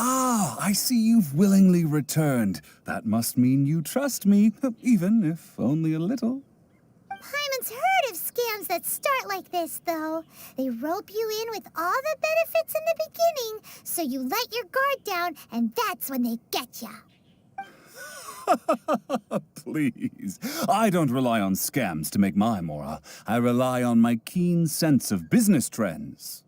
Ah, I see you've willingly returned. That must mean you trust me, even if only a little. Paimon's heard of scams that start like this, though. They rope you in with all the benefits in the beginning, so you let your guard down, and that's when they get ya. Please. I don't rely on scams to make my mora. I rely on my keen sense of business trends.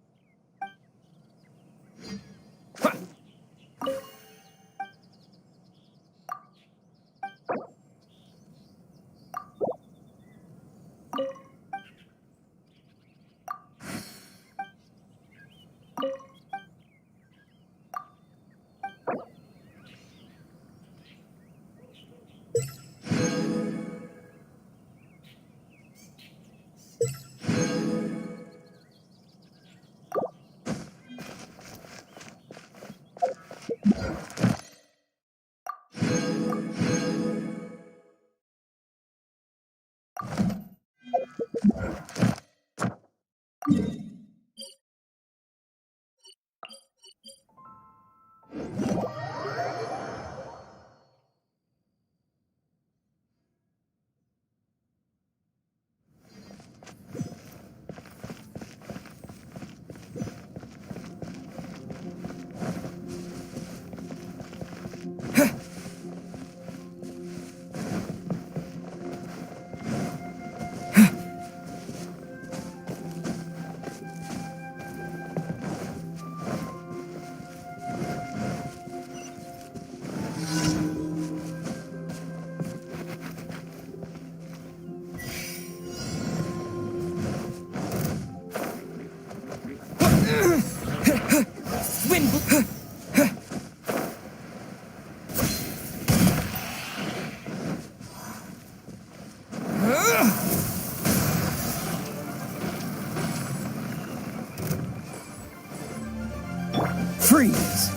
Freeze!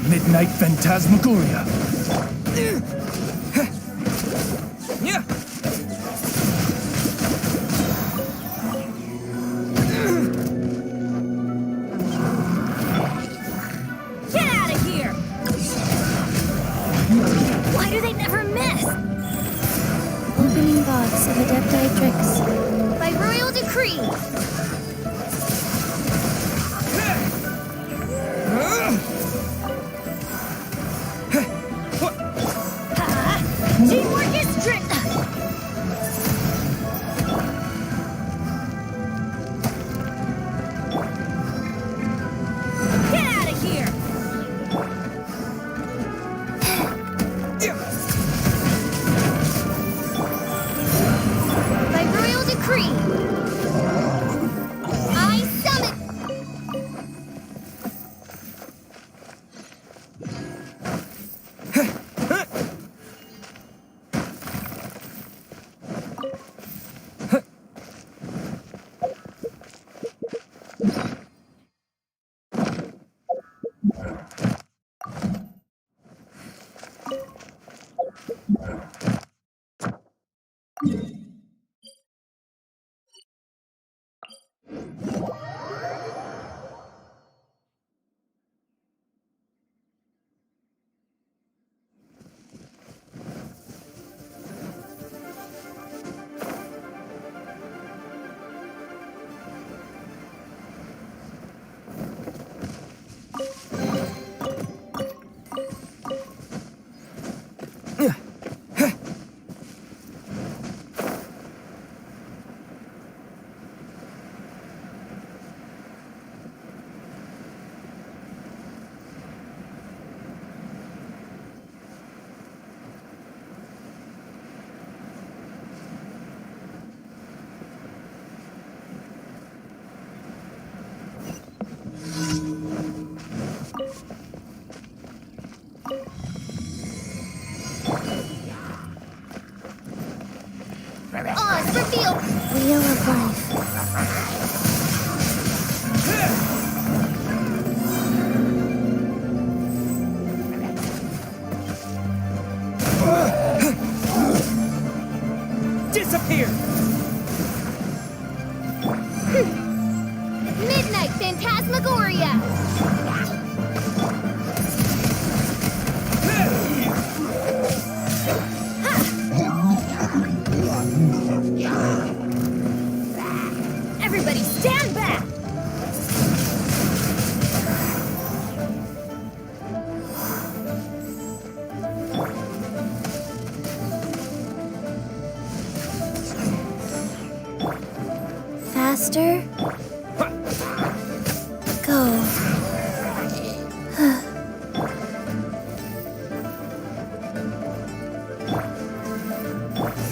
Midnight Phantasmagoria. Get out of here! Why do they never miss? Opening box of Adepti Tricks. By royal decree. Teamwork is strict. Get out of here. By royal decree, I summon. Oz, reveal. Wheel of Life. Disappear! Midnight Phantasmagoria. Faster. Go.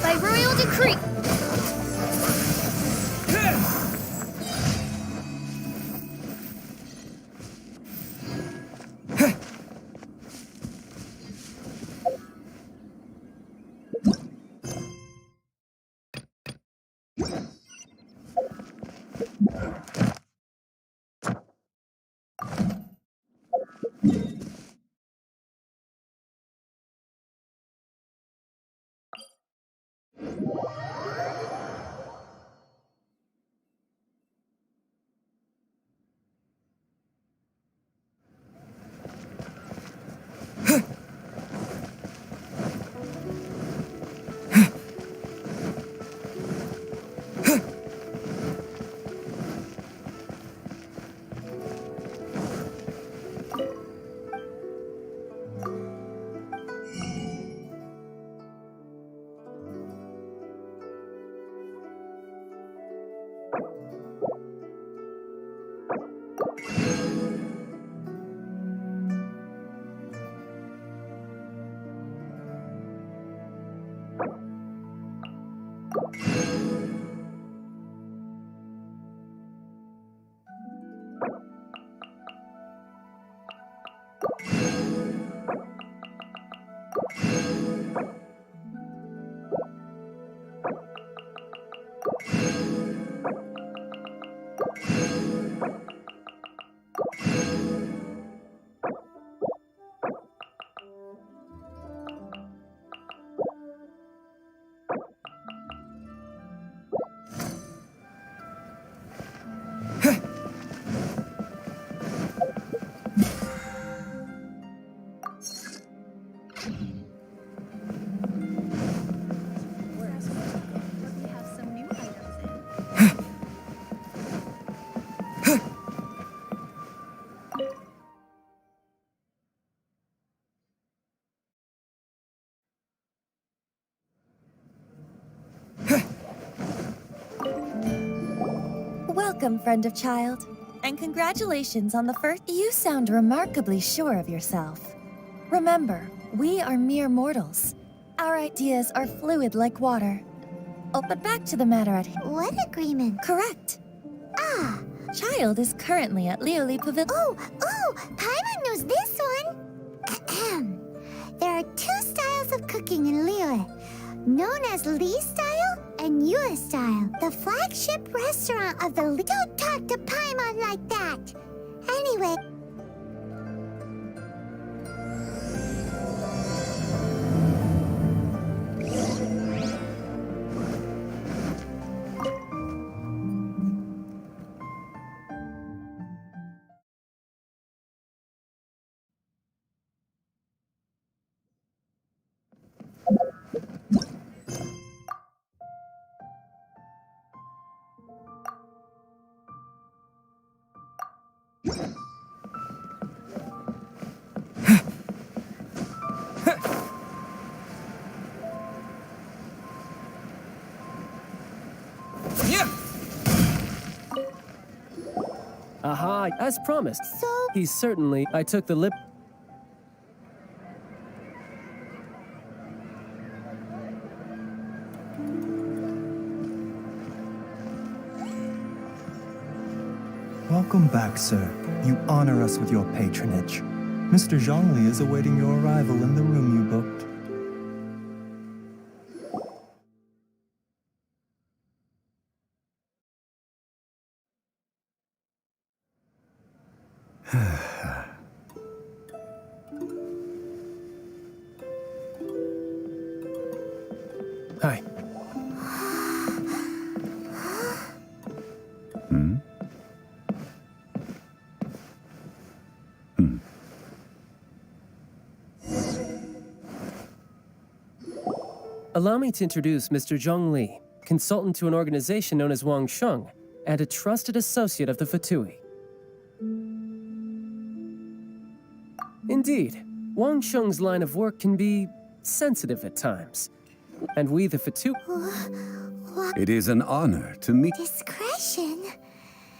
By royal decree. Welcome, friend of child. And congratulations on the first. You sound remarkably sure of yourself. Remember, we are mere mortals. Our ideas are fluid like water. Oh, but back to the matter at hand. What agreement? Correct. Ah. Child is currently at Lioli Pavilion. Oh, Paimon knows this one. There are two styles of cooking in Liyue, known as Li style and Yue style. The flagship restaurant of the Li. Don't talk to Paimon like that. Anyway. Aha, as promised. So, He's certainly. I took the lip. Welcome back, sir. You honor us with your patronage. Mr. Zhongli is awaiting your arrival in the room you booked. Hi. Allow me to introduce Mr. Zhong Li, consultant to an organization known as Wang Sheng, and a trusted associate of the Fatui. Indeed, Wang Sheng's line of work can be sensitive at times, and we, the Fatui. It is an honor to meet. Discretion?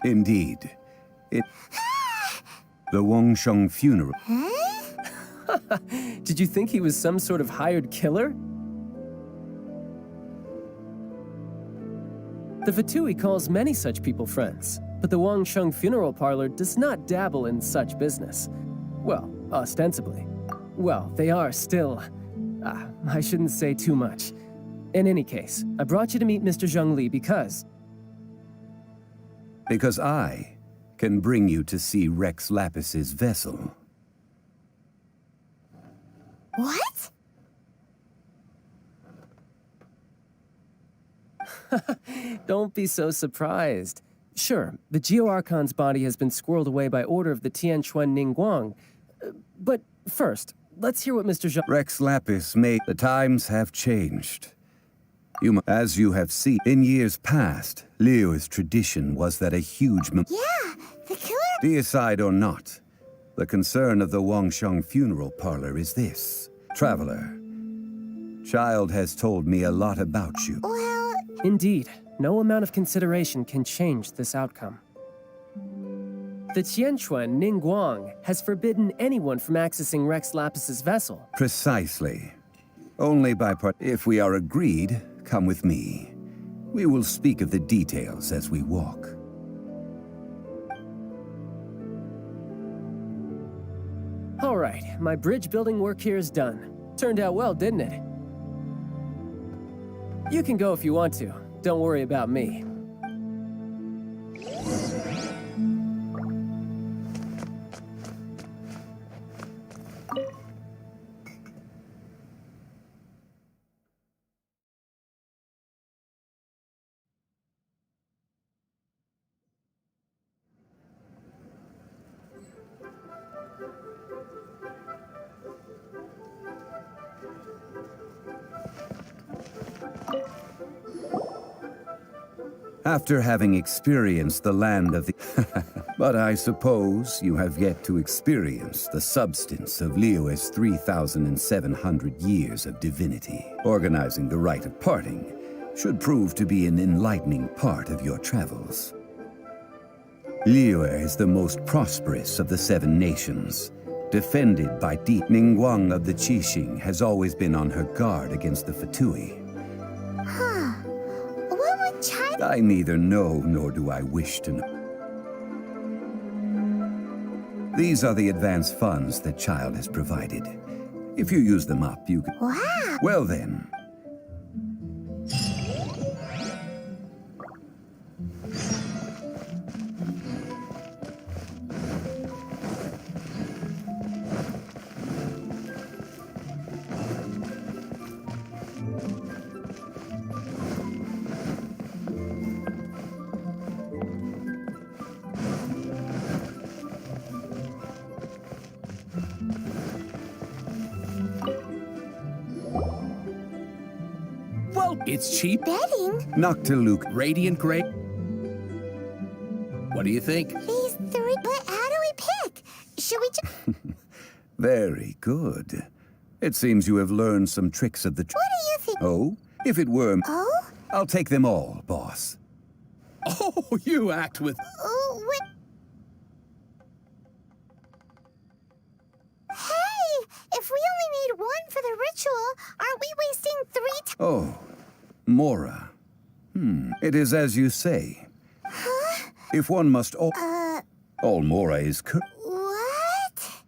Indeed. The Wangsheng funeral. Did you think he was some sort of hired killer? The Fatui calls many such people friends, but the Wangsheng funeral parlor does not dabble in such business. Well, ostensibly. Well, they are still... I shouldn't say too much. In any case, I brought you to meet Mr. Zhongli because... Because I can bring you to see Rex Lapis's vessel. What? Don't be so surprised. Sure, the Geo-Archon's body has been squirreled away by order of the Tianquan Ningguang. But first, let's hear what Mr. Zhang... Rex Lapis may... The times have changed. As you have seen, in years past, Liu's tradition was that a huge... Yeah, the killer... Deicide or not, the concern of the Wangsheng funeral parlor is this. Traveler, Child has told me a lot about you. Well... Indeed, no amount of consideration can change this outcome. The Tianquan Ningguang has forbidden anyone from accessing Rex Lapis's vessel. Precisely. Only by part... If we are agreed, come with me. We will speak of the details as we walk. All right, my bridge building work here is done. Turned out well, didn't it? You can go if you want to. Don't worry about me. After having experienced the land of the... But I suppose you have yet to experience the substance of Liyue's 3,700 years of divinity. Organizing the rite of parting should prove to be an enlightening part of your travels. Liyue is the most prosperous of the 7 nations. Defended by Di Ningguang of the Qixing has always been on her guard against the Fatui. Huh. What would China... I neither know nor do I wish to know. These are the advance funds that Child has provided. If you use them up, you can... Wow. Well then. It's cheap, Betting? Noctiluke. radiant gray. What do you think? These 3... But how do we pick? Should we just... Very good. It seems you have learned some tricks of the... What do you think? Oh, if it were... Oh? I'll take them all, boss. Oh, you act with... Oh, what? Hey! If we only need 1 for the ritual, aren't we wasting 3 Oh, Mora. It is as you say. Huh? If one must... All Mora is... What?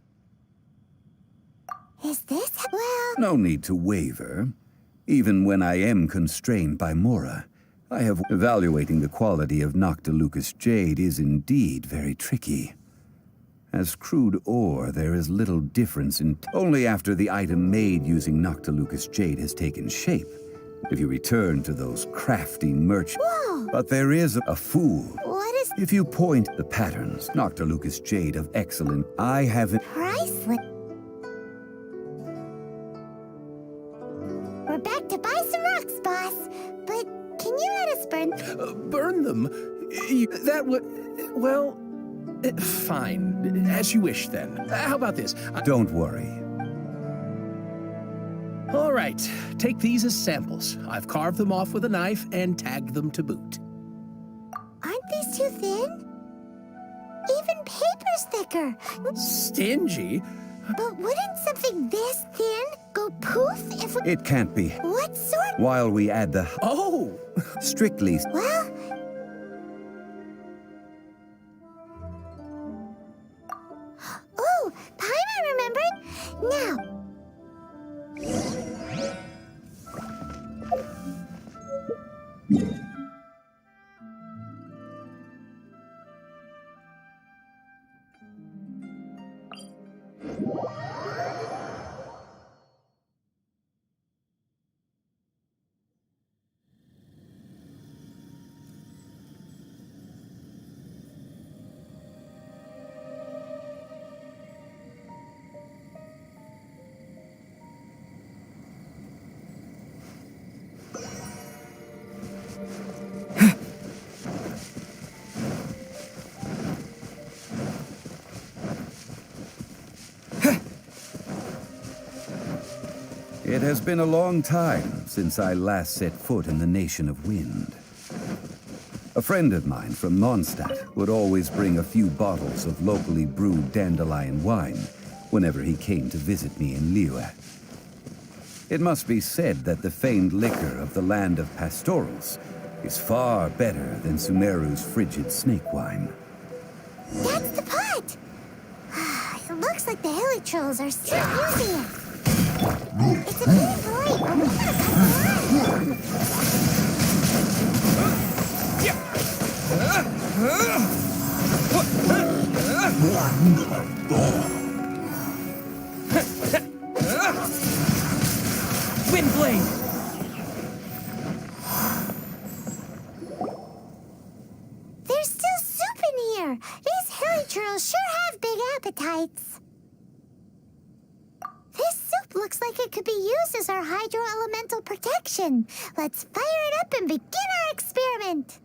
Is this... Well... No need to waver. Even when I am constrained by Mora, I have... Evaluating the quality of Noctilucus jade is indeed very tricky. As crude ore, there is little difference in... Only after the item made using Noctilucus jade has taken shape, if you return to those crafty merchants. Whoa! But there is a fool. What is... If you point the patterns, Noctilucus jade of excellent... I haven't... Priceless. We're back to buy some rocks, boss. But can you let us burn... burn them? That would... Well... Fine. As you wish, then. How about this? Don't worry. All right, take these as samples. I've carved them off with a knife and tagged them to boot. Aren't these too thin? Even paper's thicker. Stingy? But wouldn't something this thin go poof if we... It can't be. What sort? While we add the Oh! strictly Well... Oh, Paimon remembered. Now... It has been a long time since I last set foot in the Nation of Wind. A friend of mine from Mondstadt would always bring a few bottles of locally brewed dandelion wine whenever he came to visit me in Liyue. It must be said that the famed liquor of the land of pastorals is far better than Sumeru's frigid snake wine. That's the pot! It looks like the hilly trolls are still using it. It's a bit bright, but we gotta cut the line. Windblade! There's still soup in here. These hilly trolls sure have big appetites. This soup looks like it could be used as our hydro-elemental protection. Let's fire it up and begin our experiment.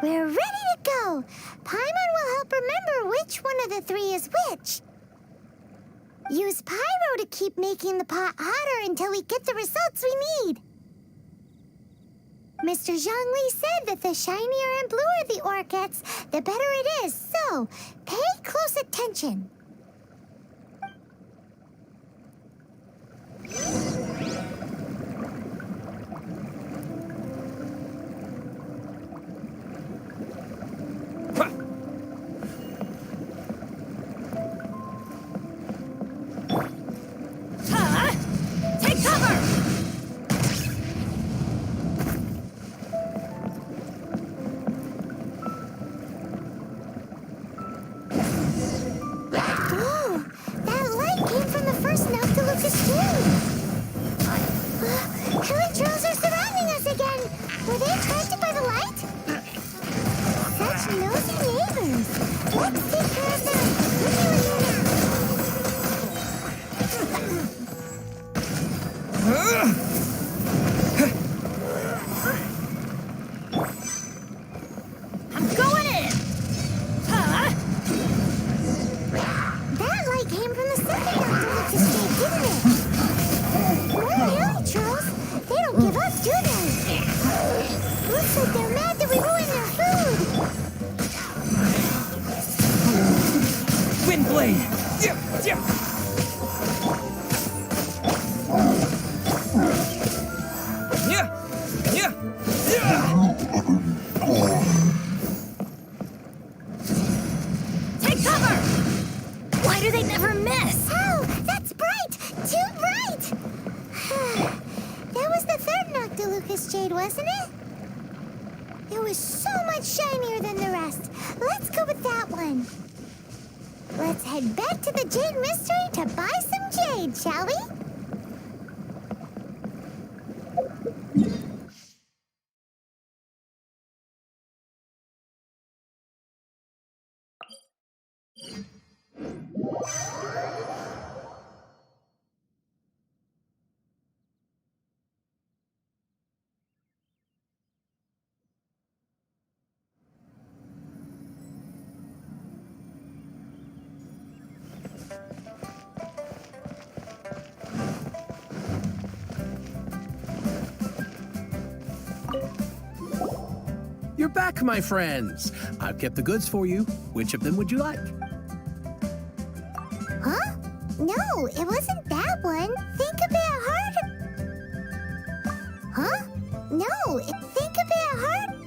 We're ready to go. Paimon will help remember which one of the three is which. Use pyro to keep making the pot hotter until we get the results we need. Mr. Zhongli said that the shinier and bluer the ore gets, the better it is, so pay close attention. Take cover! Whoa! That light came from the first Noctilucous Jade! Hilly trolls are surrounding us again! Were they attracted by the light? Such nosy neighbors! Let's take care of them! What do you do now? I'm going in! That light came from the second Noctilucous Jade, didn't it? More hilly trolls? They don't give up, do they? Looks like they're mad that we ruined their food! Windblade! Take cover! Why do they never miss? Oh, that's bright! Too bright! That was the third Noctilucous Jade, wasn't it? It was so much shinier than the rest. Let's go with that one. Let's head back to the Jade Mystery to buy some jade, shall we? you're back, my friends. I've kept the goods for you. Which of them would you like? Huh? No, it wasn't that one. Think a bit harder. Huh? No, think a bit harder.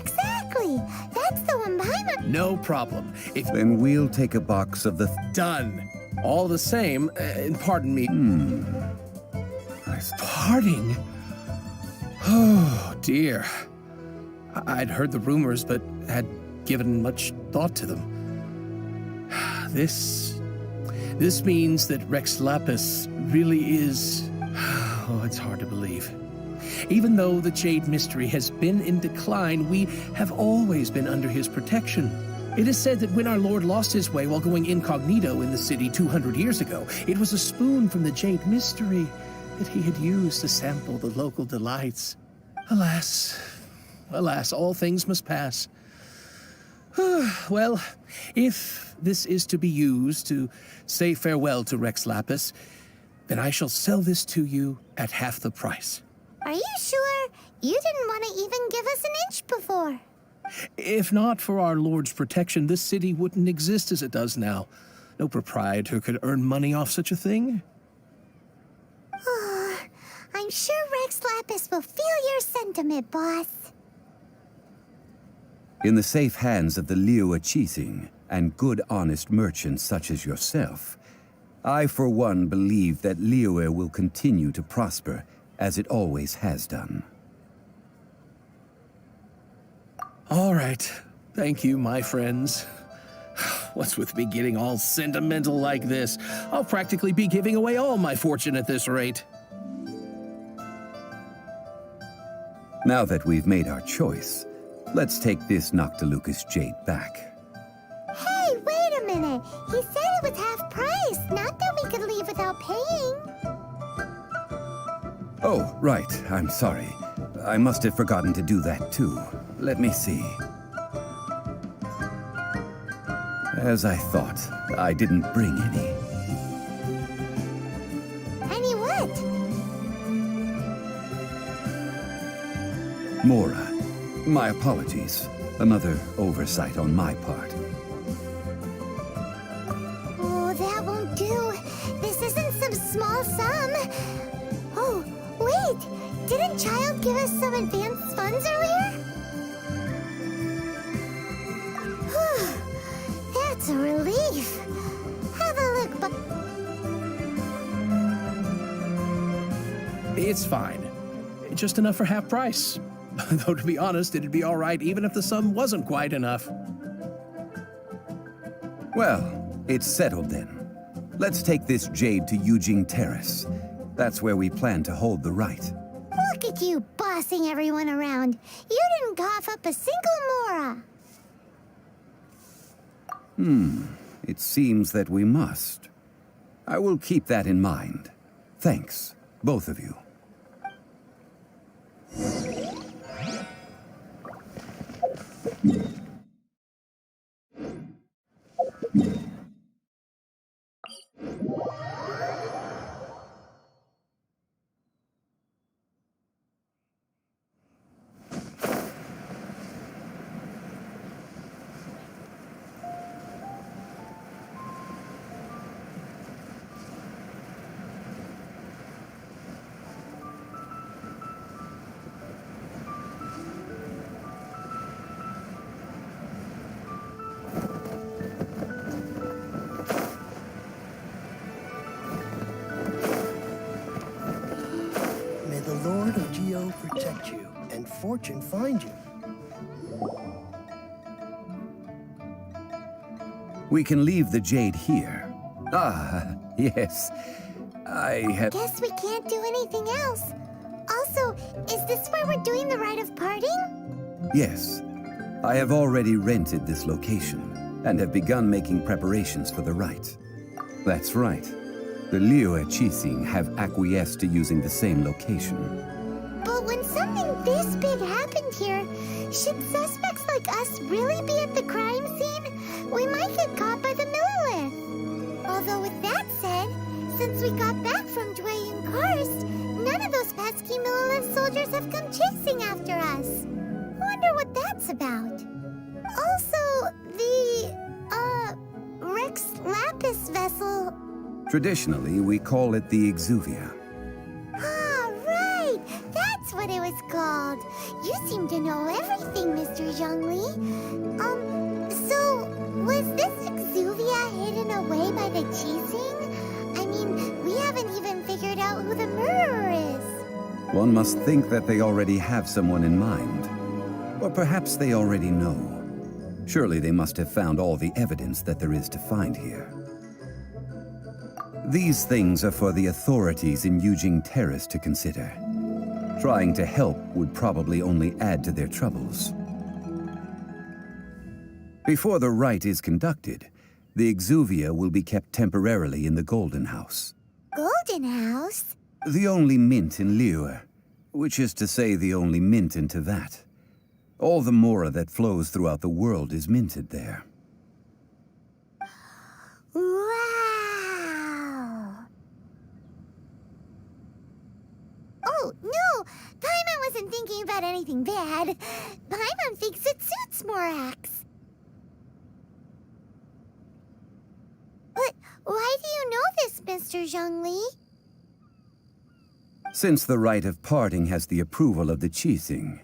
Exactly. That's the one behind my... No problem. If Then we'll take a box of the... done. All the same, pardon me. Parting? Oh, dear. I'd heard the rumors, but had given much thought to them. This means that Rex Lapis really is... Oh, it's hard to believe. Even though the Jade Mystery has been in decline, we have always been under his protection. It is said that when our Lord lost his way while going incognito in the city 200 years ago, it was a spoon from the Jade Mystery that he had used to sample the local delights. Alas, all things must pass. Well, if this is to be used to say farewell to Rex Lapis, then I shall sell this to you at half the price. Are you sure? You didn't want to even give us an inch before. If not for our Lord's protection, this city wouldn't exist as it does now. No proprietor could earn money off such a thing. I'm sure Rex Lapis will feel your sentiment, boss. In the safe hands of the Liua Chising and good honest merchants such as yourself, I for one believe that Liua will continue to prosper as it always has done. All right. Thank you, my friends. What's with me getting all sentimental like this? I'll practically be giving away all my fortune at this rate. Now that we've made our choice, let's take this Noctilucous jade back. Hey, wait a minute. He said it was half price, not that we could leave without paying. Oh, right. I'm sorry. I must have forgotten to do that too. Let me see. As I thought, I didn't bring any. Any what? Mora, my apologies. Another oversight on my part. Oh, that won't do. This isn't some small sum. Oh, wait. Didn't Child give us some advanced funds earlier? Whew. That's a relief. Have a look, It's fine. Just enough for half price. Though, to be honest, it'd be all right even if the sum wasn't quite enough. Well, it's settled then. Let's take this jade to Yujing Terrace. That's where we plan to hold the rite. Look at you bossing everyone around. You didn't cough up a single Mora. It seems that we must. I will keep that in mind. Thanks, both of you. May the Lord of Geo protect you and fortune find you. We can leave the jade here. Ah, yes. I have... Guess we can't do anything else. Also, is this where we're doing the rite of parting? Yes. I have already rented this location and have begun making preparations for the rite. That's right. The Liua Chising have acquiesced to using the same location. But when something this big happened here, should suspects like us really be at the crime scene? We might get caught by the Millilith. Although with that said, since we got back from Dwayne Karst, none of those pesky Millilith soldiers have come chasing after us. about? Also, the, Rex Lapis vessel. Traditionally, we call it the Exuvia. Ah, right! That's what it was called. You seem to know everything, Mr. Zhongli. So, was this Exuvia hidden away by the Qixing? I mean, we haven't even figured out who the murderer is. One must think that they already have someone in mind. Or perhaps they already know. Surely they must have found all the evidence that there is to find here. These things are for the authorities in Yujing Terrace to consider. Trying to help would probably only add to their troubles. Before the rite is conducted, the Exuvia will be kept temporarily in the Golden House. Golden House? The only mint in Liyue, which is to say the only mint in Tevat. All the mora that flows throughout the world is minted there. Wow! Oh, no! Paimon wasn't thinking about anything bad. Paimon thinks it suits Morax. But why do you know this, Mr. Zhongli? Since the rite of parting has the approval of the Qixing,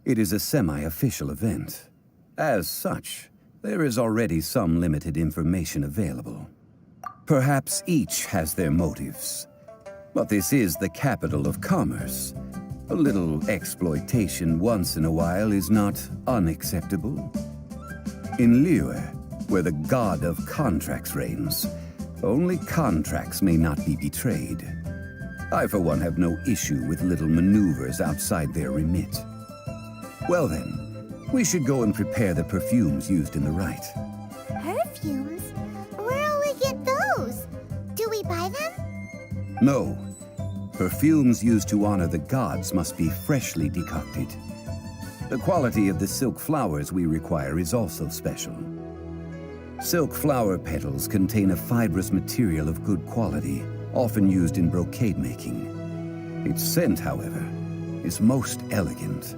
it is a semi-official event. As such, there is already some limited information available. Perhaps each has their motives. But this is the capital of commerce. A little exploitation once in a while is not unacceptable. In Liyue, where the god of contracts reigns, only contracts may not be betrayed. I, for one, have no issue with little maneuvers outside their remit. Well then, we should go and prepare the perfumes used in the rite. Perfumes? Where'll we get those? Do we buy them? No. Perfumes used to honor the gods must be freshly decocted. The quality of the silk flowers we require is also special. Silk flower petals contain a fibrous material of good quality, often used in brocade making. Its scent, however, is most elegant,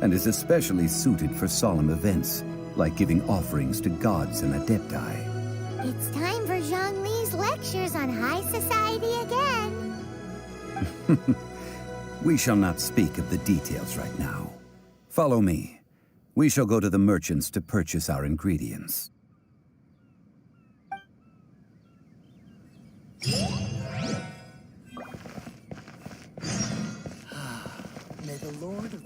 and is especially suited for solemn events, like giving offerings to gods and adepti. It's time for Zhongli's lectures on high society again. We shall not speak of the details right now. Follow me. We shall go to the merchants to purchase our ingredients. May the Lord of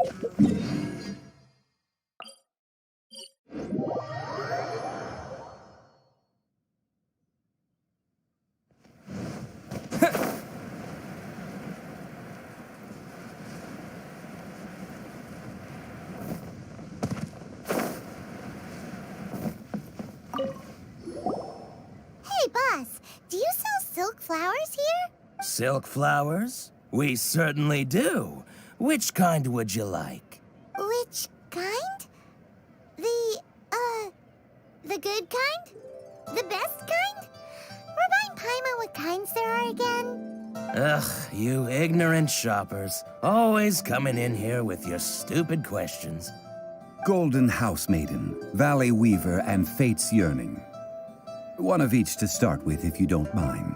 Hey, boss, do you sell silk flowers here? Silk flowers? We certainly do. Which kind would you like? Which kind? The good kind? The best kind? Remind Paimon what kinds there are again. Ugh, you ignorant shoppers. Always coming in here with your stupid questions. Golden House Maiden, Valley Weaver, and Fate's Yearning. One of each to start with, if you don't mind.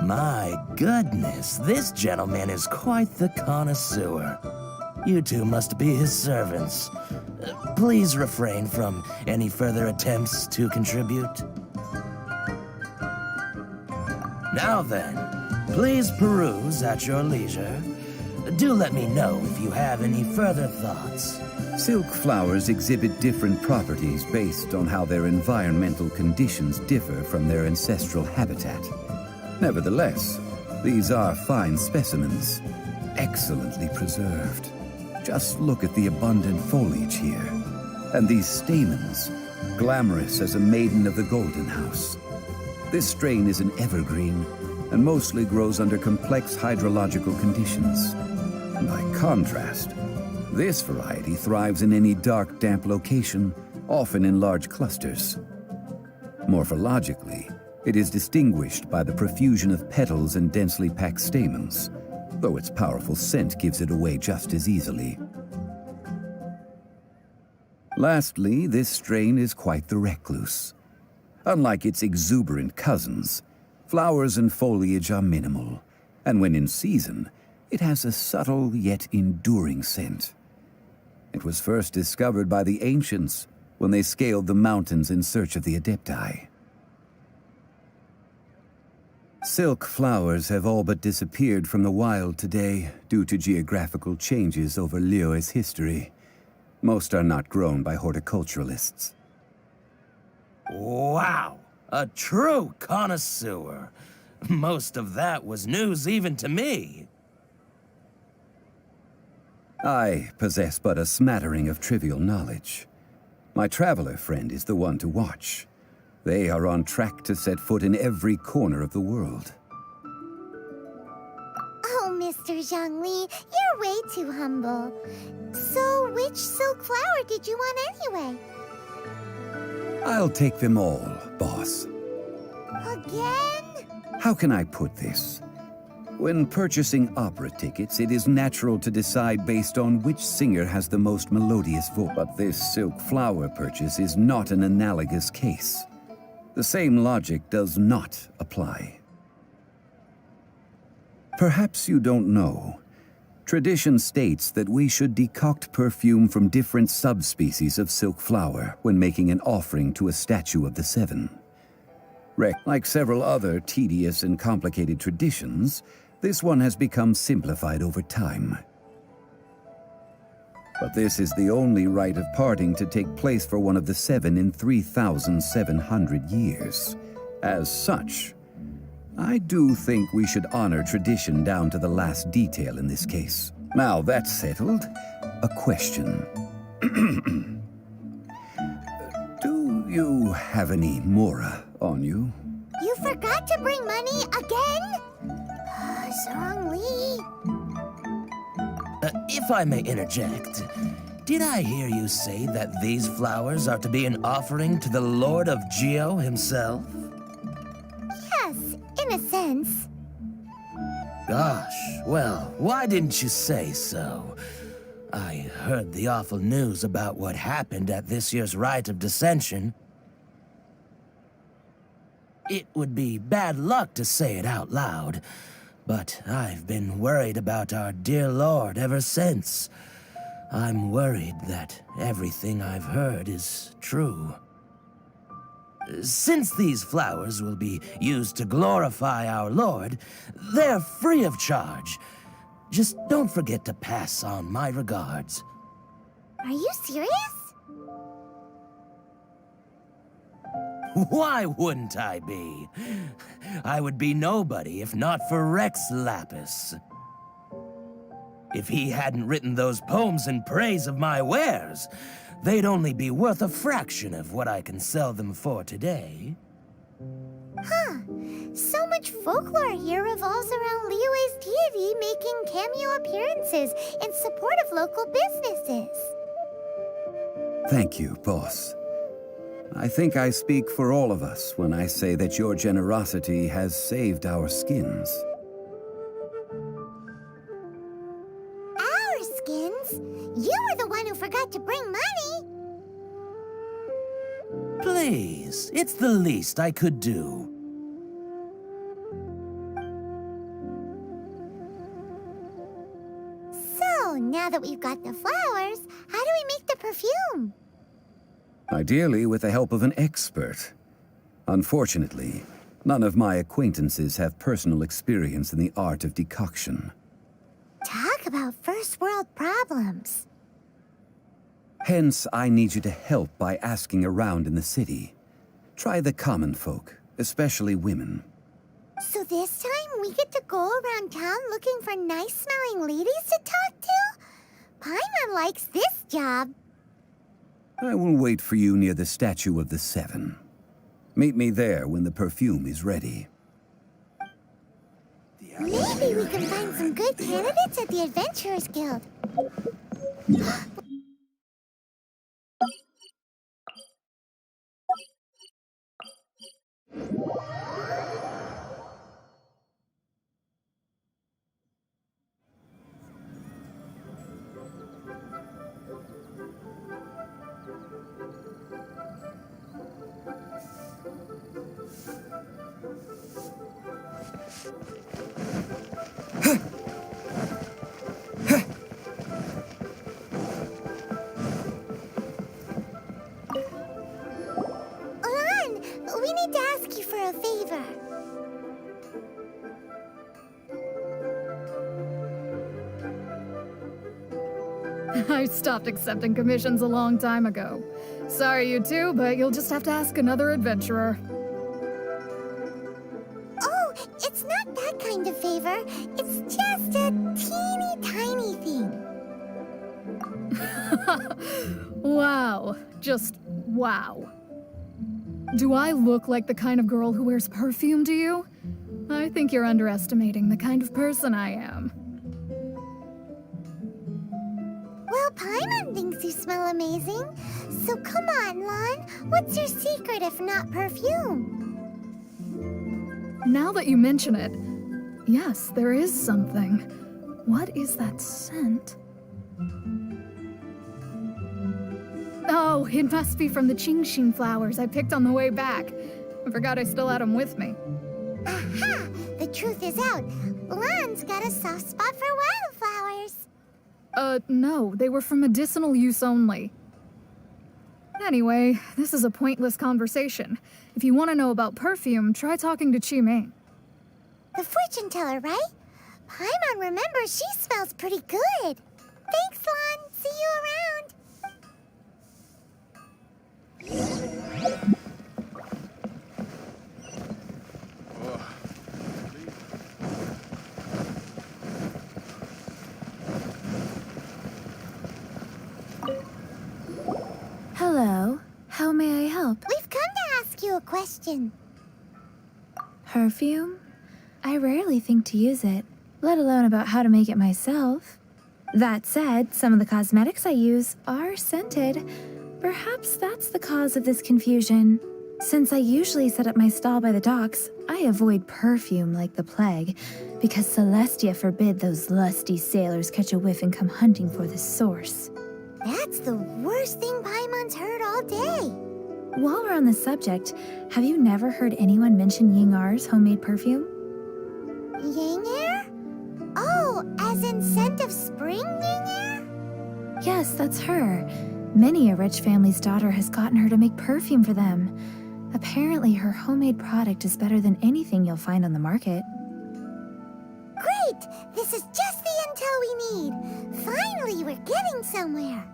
My goodness, this gentleman is quite the connoisseur. You two must be his servants. Please refrain from any further attempts to contribute. Now then, please peruse at your leisure. Do let me know if you have any further thoughts. Silk flowers exhibit different properties based on how their environmental conditions differ from their ancestral habitat. Nevertheless, these are fine specimens, excellently preserved. Just look at the abundant foliage here, and these stamens, glamorous as a maiden of the Golden House. This strain is an evergreen, and mostly grows under complex hydrological conditions. By contrast, this variety thrives in any dark, damp location, often in large clusters. Morphologically, it is distinguished by the profusion of petals and densely packed stamens, though its powerful scent gives it away just as easily. Lastly, this strain is quite the recluse. Unlike its exuberant cousins, flowers and foliage are minimal, and when in season, it has a subtle yet enduring scent. It was first discovered by the ancients when they scaled the mountains in search of the Adepti. Silk flowers have all but disappeared from the wild today due to geographical changes over Liyue's history. Most are not grown by horticulturalists. Wow! A true connoisseur. Most of that was news even to me. I possess but a smattering of trivial knowledge. My traveler friend is the one to watch. They are on track to set foot in every corner of the world. Oh, Mr. Zhongli, you're way too humble. So, which silk flower did you want anyway? I'll take them all, boss. Again? How can I put this? When purchasing opera tickets, it is natural to decide based on which singer has the most melodious voice. But this silk flower purchase is not an analogous case. The same logic does not apply. Perhaps you don't know. Tradition states that we should decoct perfume from different subspecies of silk flower when making an offering to a statue of the Seven. Like several other tedious and complicated traditions, this one has become simplified over time. But this is the only rite of parting to take place for one of the Seven in 3,700 years. As such, I do think we should honor tradition down to the last detail in this case. Now that's settled, a question. Do you have any mora on you? You forgot to bring money again? Zhongli. If I may interject, did I hear you say that these flowers are to be an offering to the Lord of Geo himself? Yes, in a sense. Gosh, well, why didn't you say so? I heard the awful news about what happened at this year's Rite of Dissension. It would be bad luck to say it out loud, but I've been worried about our dear Lord ever since. I'm worried that everything I've heard is true. Since these flowers will be used to glorify our Lord, they're free of charge. Just don't forget to pass on my regards. Are you serious? Why wouldn't I be? I would be nobody if not for Rex Lapis. If he hadn't written those poems in praise of my wares, they'd only be worth a fraction of what I can sell them for today. Huh. So much folklore here revolves around Liyue's deity making cameo appearances in support of local businesses. Thank you, boss. I think I speak for all of us when I say that your generosity has saved our skins. Our skins? You were the one who forgot to bring money. Please, it's the least I could do. So, now that we've got the flowers, how do we make the perfume? Ideally with the help of an expert. Unfortunately, none of my acquaintances have personal experience in the art of decoction. Talk about first world problems. Hence, I need you to help by asking around in the city. Try the common folk, especially women. So this time we get to go around town looking for nice-smelling ladies to talk to? Paimon likes this job. I will wait for you near the statue of the Seven. Meet me there when the perfume is ready. Maybe we can find some good candidates at the Adventurers Guild. Lan, we need to ask you for a favor. I stopped accepting commissions a long time ago. Sorry, you two, but you'll just have to ask another adventurer. Oh, it's not that kind of favor. It's just a teeny tiny thing. Wow. Just wow. Do I look like the kind of girl who wears perfume to you? I think you're underestimating the kind of person I am. Well, Paimon thinks you smell amazing. So come on, Lan. What's your secret if not perfume? Now that you mention it, yes, there is something. What is that scent? Oh, it must be from the Genshin flowers I picked on the way back. I forgot I still had them with me. Aha! The truth is out. Lan's got a soft spot for wildflowers. No, they were for medicinal use only. Anyway, this is a pointless conversation. If you want to know about perfume, try talking to Qimei. The fortune teller, right? Paimon remembers she smells pretty good. Thanks, Lan. See you around. Hello. How may I help? We've come to ask you a question. Perfume? I rarely think to use it, let alone about how to make it myself. That said, some of the cosmetics I use are scented. Perhaps that's the cause of this confusion. Since I usually set up my stall by the docks, I avoid perfume like the plague, because Celestia forbid those lusty sailors catch a whiff and come hunting for the source. That's the worst thing Paimon's heard all day. While we're on the subject, have you never heard anyone mention Yingar's homemade perfume? Yingar? Oh, as in scent of spring, Yingar? Yes, that's her. Many a rich family's daughter has gotten her to make perfume for them. Apparently, her homemade product is better than anything you'll find on the market. Great! This is just the intel we need. Finally, we're getting somewhere.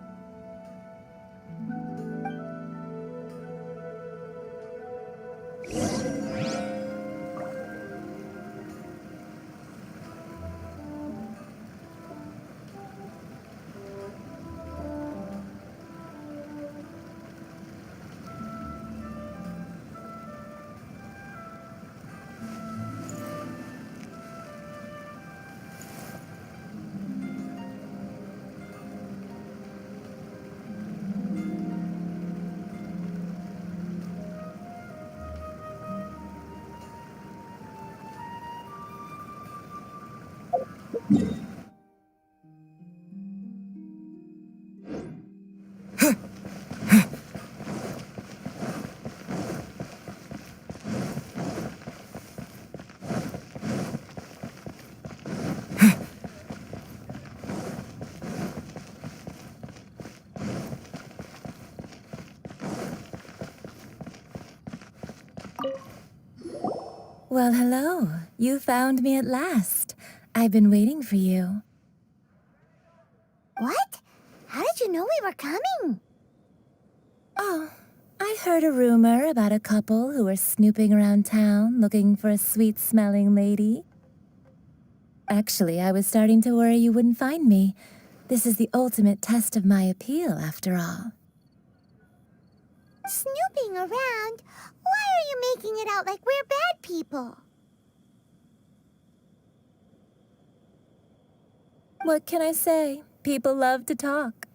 Well, hello. You found me at last. I've been waiting for you. What? How did you know we were coming? Oh, I heard a rumor about a couple who were snooping around town looking for a sweet-smelling lady. Actually, I was starting to worry you wouldn't find me. This is the ultimate test of my appeal, after all. Snooping around? Why are you making it out like we're bad people? What can I say? People love to talk.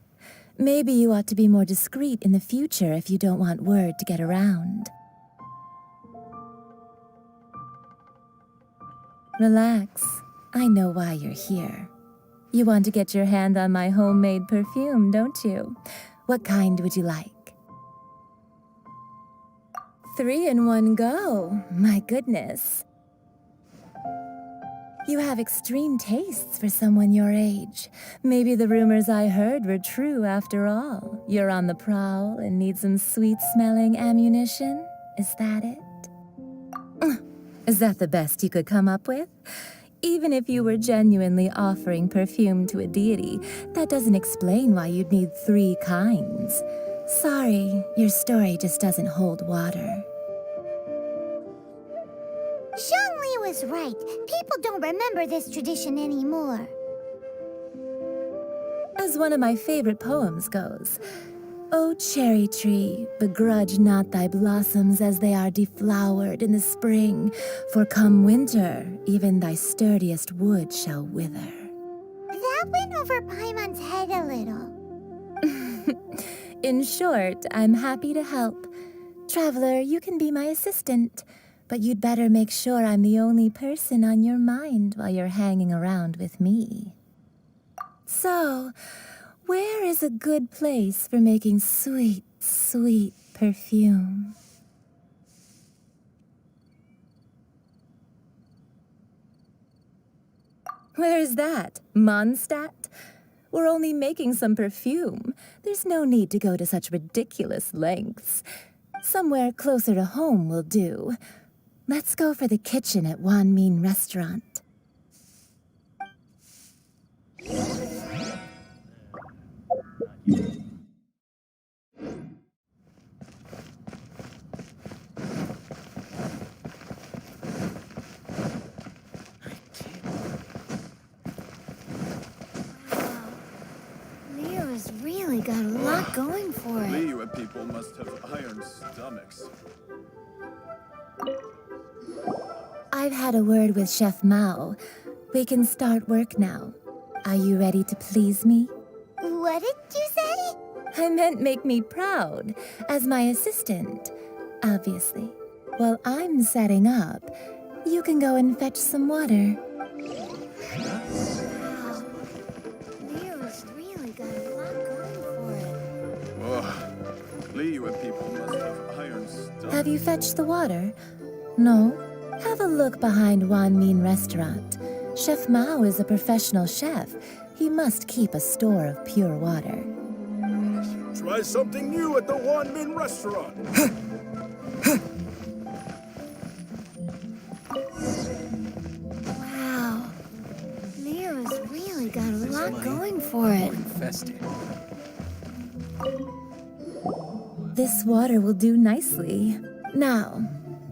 Maybe you ought to be more discreet in the future if you don't want word to get around. Relax. I know why you're here. You want to get your hand on my homemade perfume, don't you? What kind would you like? 3 in one go. My goodness. You have extreme tastes for someone your age. Maybe the rumors I heard were true after all. You're on the prowl and need some sweet-smelling ammunition? Is that it? Is that the best you could come up with? Even if you were genuinely offering perfume to a deity, that doesn't explain why you'd need 3 kinds. Sorry, your story just doesn't hold water. Zhongli was right. People don't remember this tradition anymore. As one of my favorite poems goes, "O cherry tree, begrudge not thy blossoms as they are deflowered in the spring, for come winter, even thy sturdiest wood shall wither." That went over Paimon's head a little. In short, I'm happy to help. Traveler, you can be my assistant, but you'd better make sure I'm the only person on your mind while you're hanging around with me. So, where is a good place for making sweet, sweet perfume? Where's that? Mondstadt? We're only making some perfume. There's no need to go to such ridiculous lengths. Somewhere closer to home will do. Let's go for the kitchen at Wanmin Restaurant. Leo has really got a lot going for it. Liyue people must have iron stomachs. I've had a word with Chef Mao. We can start work now. Are you ready to please me? What did you say? I meant make me proud, as my assistant, obviously. While I'm setting up, you can go and fetch some water. Wow. Leo's really got a lot going for it. Ugh. Liyue people must have iron stomachs. Have you fetched the water? No? Have a look behind Wanmin Restaurant. Chef Mao is a professional chef. He must keep a store of pure water. Try something new at the Wanmin restaurant. Wow. Leo's really got a lot going for it. Infested. This water will do nicely. Now,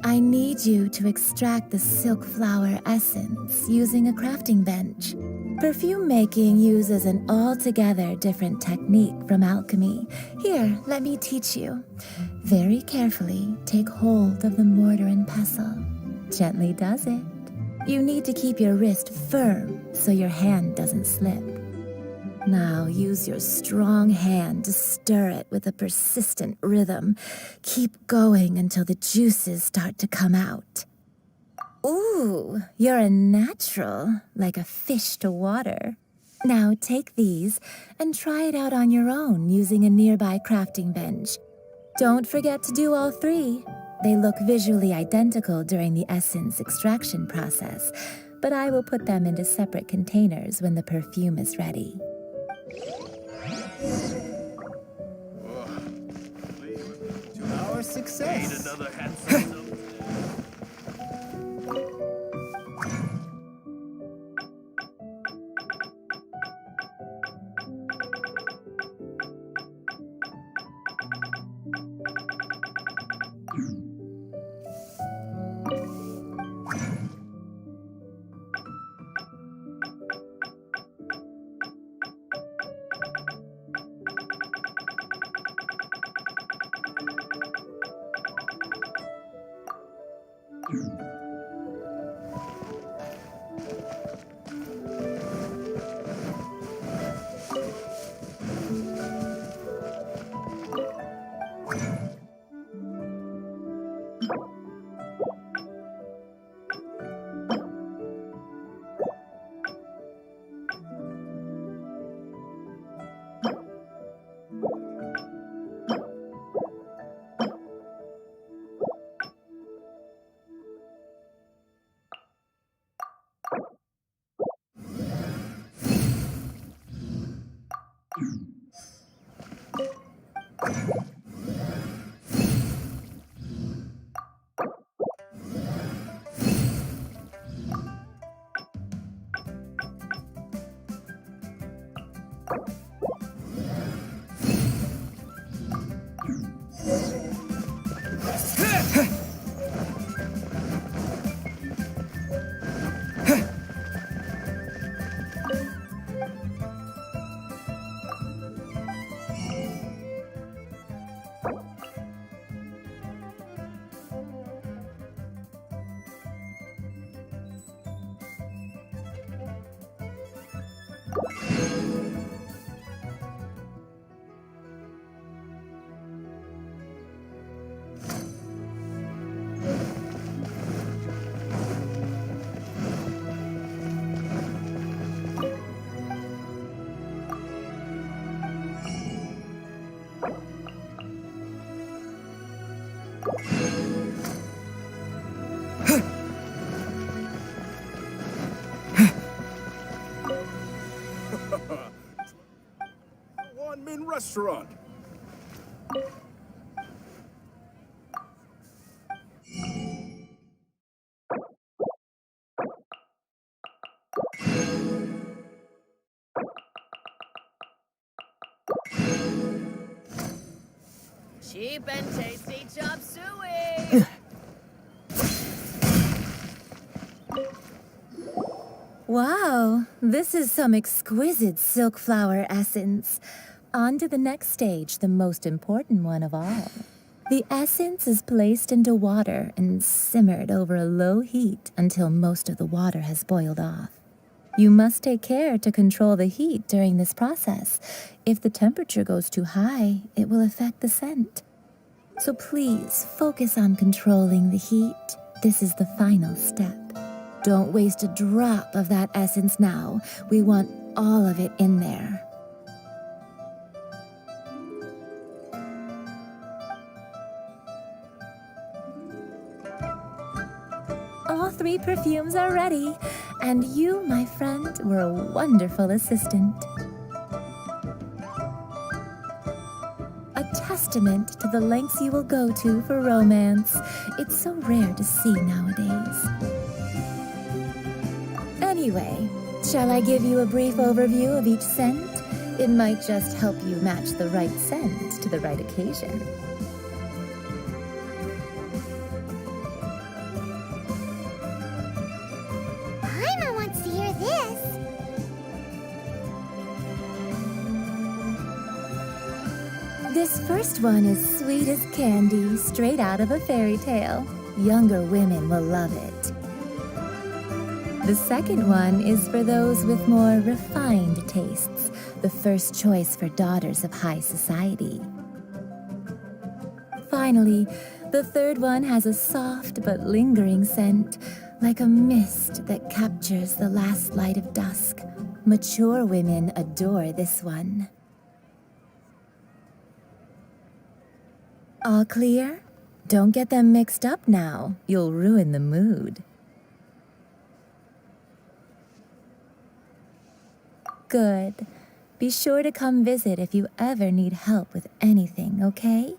I need you to extract the silk flower essence using a crafting bench. Perfume making uses an altogether different technique from alchemy. Here, let me teach you. Very carefully, take hold of the mortar and pestle. Gently does it. You need to keep your wrist firm so your hand doesn't slip. Now use your strong hand to stir it with a persistent rhythm. Keep going until the juices start to come out. Ooh, you're a natural, like a fish to water. Now take these and try it out on your own using a nearby crafting bench. Don't forget to do all 3. They look visually identical during the essence extraction process, but I will put them into separate containers when the perfume is ready. To our success. Another handsome. restaurant. Cheap and tasty chop suey! Wow, this is some exquisite silk flower essence. On to the next stage, the most important one of all. The essence is placed into water and simmered over a low heat until most of the water has boiled off. You must take care to control the heat during this process. If the temperature goes too high, it will affect the scent. So please focus on controlling the heat. This is the final step. Don't waste a drop of that essence now. We want all of it in there. All 3 perfumes are ready, and you, my friend, were a wonderful assistant. A testament to the lengths you will go to for romance. It's so rare to see nowadays. Anyway, shall I give you a brief overview of each scent? It might just help you match the right scent to the right occasion. Paimon wants to hear this. This first one is sweet as candy, straight out of a fairy tale. Younger women will love it. The second one is for those with more refined tastes, the first choice for daughters of high society. Finally, the third one has a soft but lingering scent, like a mist that captures the last light of dusk. Mature women adore this one. All clear? Don't get them mixed up now. You'll ruin the mood. Good. Be sure to come visit if you ever need help with anything, okay?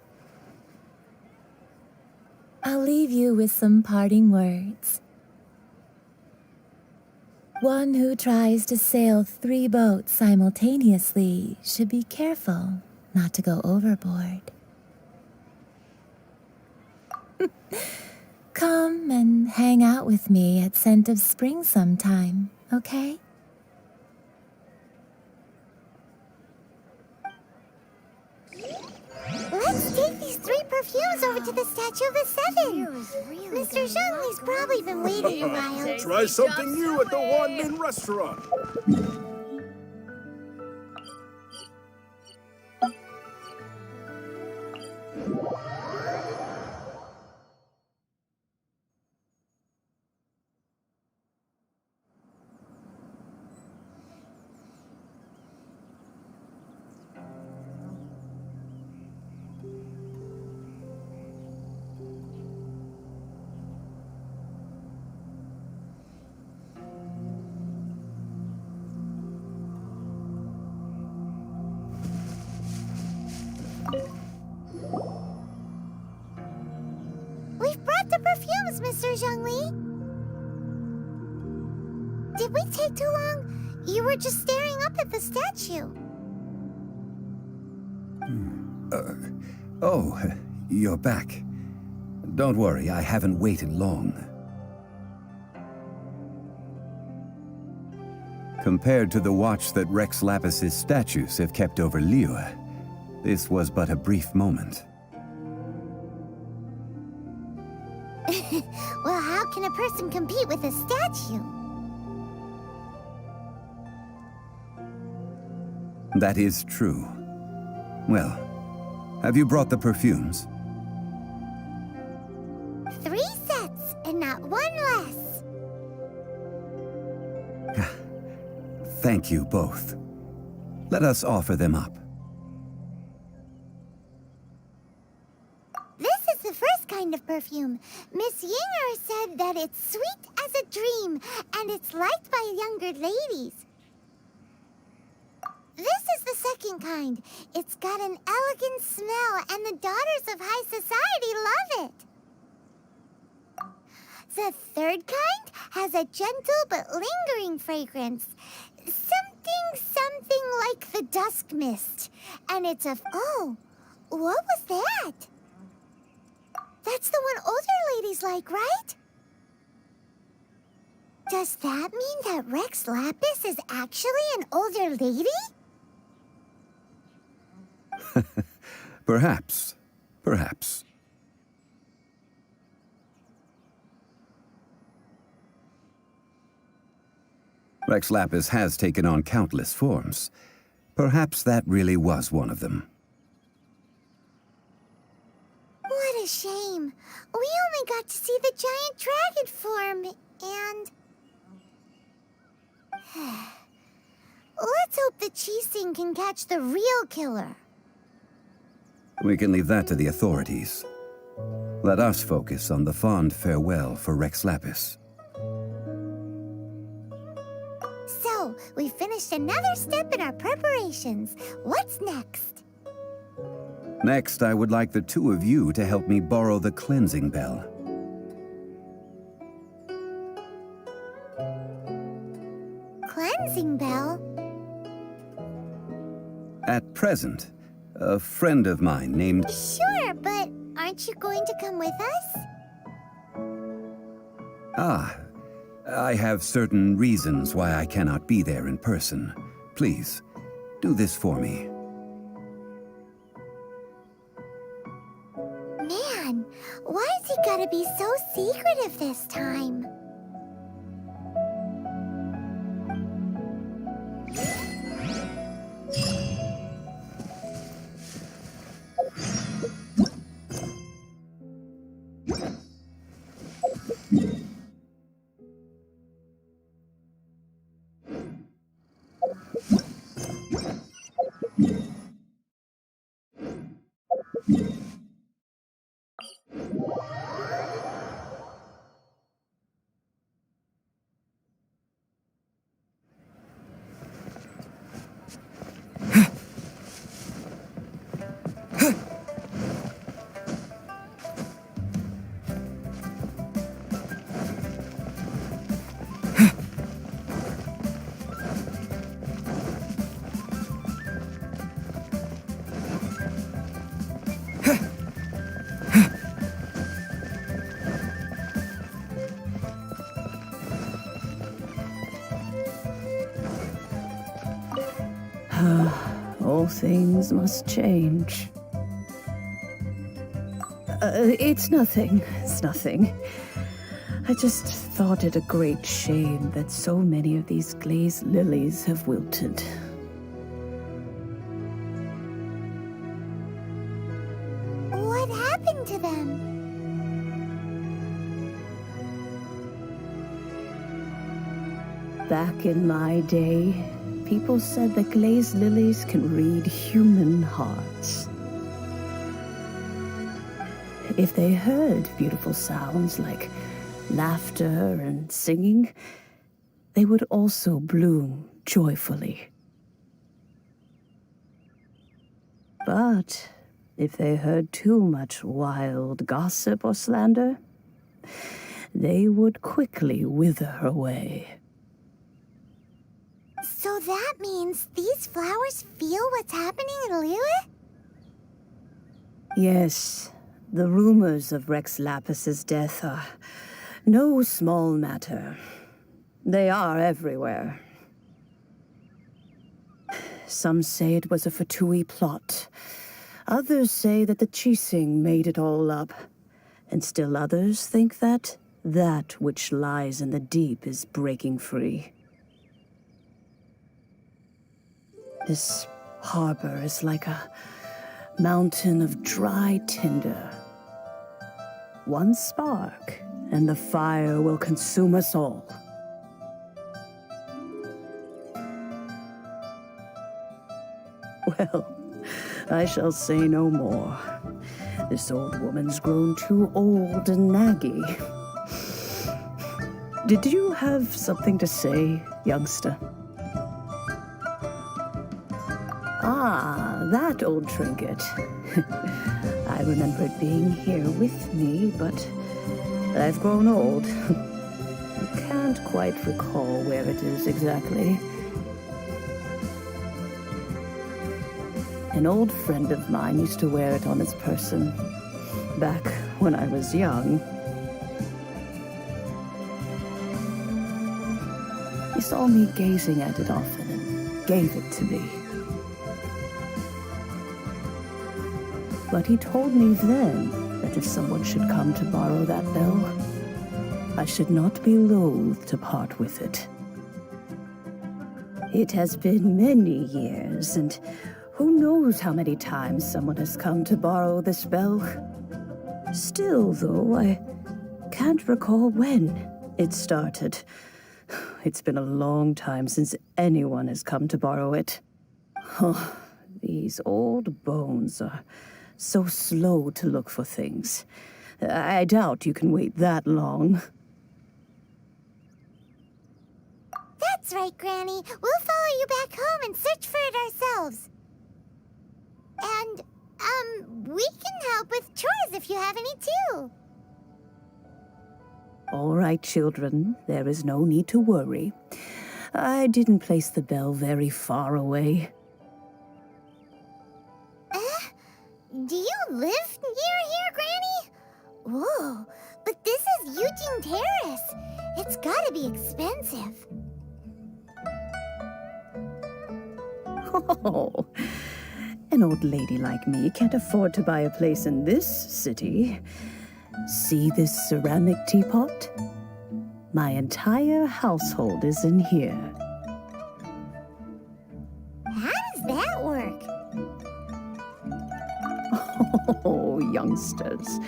I'll leave you with some parting words. One who tries to sail 3 boats simultaneously should be careful not to go overboard. Come and hang out with me at Scent of Spring sometime, okay? Let's take these 3 perfumes over to the Statue of the Seven. Mr. Zhongli's probably been waiting a while. Try something new at the Wanmin restaurant. We've brought the perfumes, Mr. Zhongli. Did we take too long? You were just staring up at the statue. Oh, you're back. Don't worry, I haven't waited long. Compared to the watch that Rex Lapis's statues have kept over Liyue, this was but a brief moment. Well, how can a person compete with a statue? That is true. Well, have you brought the perfumes? 3 sets, and not 1 less. Thank you both. Let us offer them up. This is the first kind of perfume. Miss Yinger said that it's sweet as a dream, and it's liked by younger ladies. This is the second kind. It's got an elegant smell, and the daughters of high society love it. The third kind has a gentle but lingering fragrance. Something like the dusk mist. And it's a... Oh, what was that? That's the one older ladies like, right? Does that mean that Rex Lapis is actually an older lady? Perhaps. Perhaps. Rex Lapis has taken on countless forms. Perhaps that really was one of them. What a shame. We only got to see the giant dragon form, and... Let's hope the Chising can catch the real killer. We can leave that to the authorities. Let us focus on the fond farewell for Rex Lapis. So, we finished another step in our preparations. What's next? Next, I would like the two of you to help me borrow the cleansing bell. Cleansing bell? At present, a friend of mine named... Sure, but aren't you going to come with us? Ah, I have certain reasons why I cannot be there in person. Please, do this for me. Man, why's he gotta be so secretive this time? All things must change. It's nothing. It's nothing. I just thought it a great shame that so many of these glazed lilies have wilted. What happened to them? Back in my day, people said that glazed lilies can read human hearts. If they heard beautiful sounds like laughter and singing, they would also bloom joyfully. But if they heard too much wild gossip or slander, they would quickly wither away. So that means these flowers feel what's happening in Liyue? Yes, the rumors of Rex Lapis's death are no small matter. They are everywhere. Some say it was a Fatui plot. Others say that the Chising made it all up. And still others think that that which lies in the deep is breaking free. This harbor is like a mountain of dry tinder. One spark, and the fire will consume us all. Well, I shall say no more. This old woman's grown too old and naggy. Did you have something to say, youngster? Ah, that old trinket. I remember it being here with me, but I've grown old. Can't quite recall where it is exactly. An old friend of mine used to wear it on his person back when I was young. He saw me gazing at it often and gave it to me. But he told me then that if someone should come to borrow that bell, I should not be loath to part with it. It has been many years, and who knows how many times someone has come to borrow this bell. Still, though, I can't recall when it started. It's been a long time since anyone has come to borrow it. Oh, these old bones are so slow to look for things. I doubt you can wait that long. That's right, Granny. We'll follow you back home and search for it ourselves. And, we can help with chores if you have any too. All right, children, there is no need to worry. I didn't place the bell very far away. Do you live near here, Granny? Whoa, but this is Eugene Terrace. It's gotta be expensive. Oh, an old lady like me can't afford to buy a place in this city. See this ceramic teapot? My entire household is in here. How does that work? Oh, youngsters.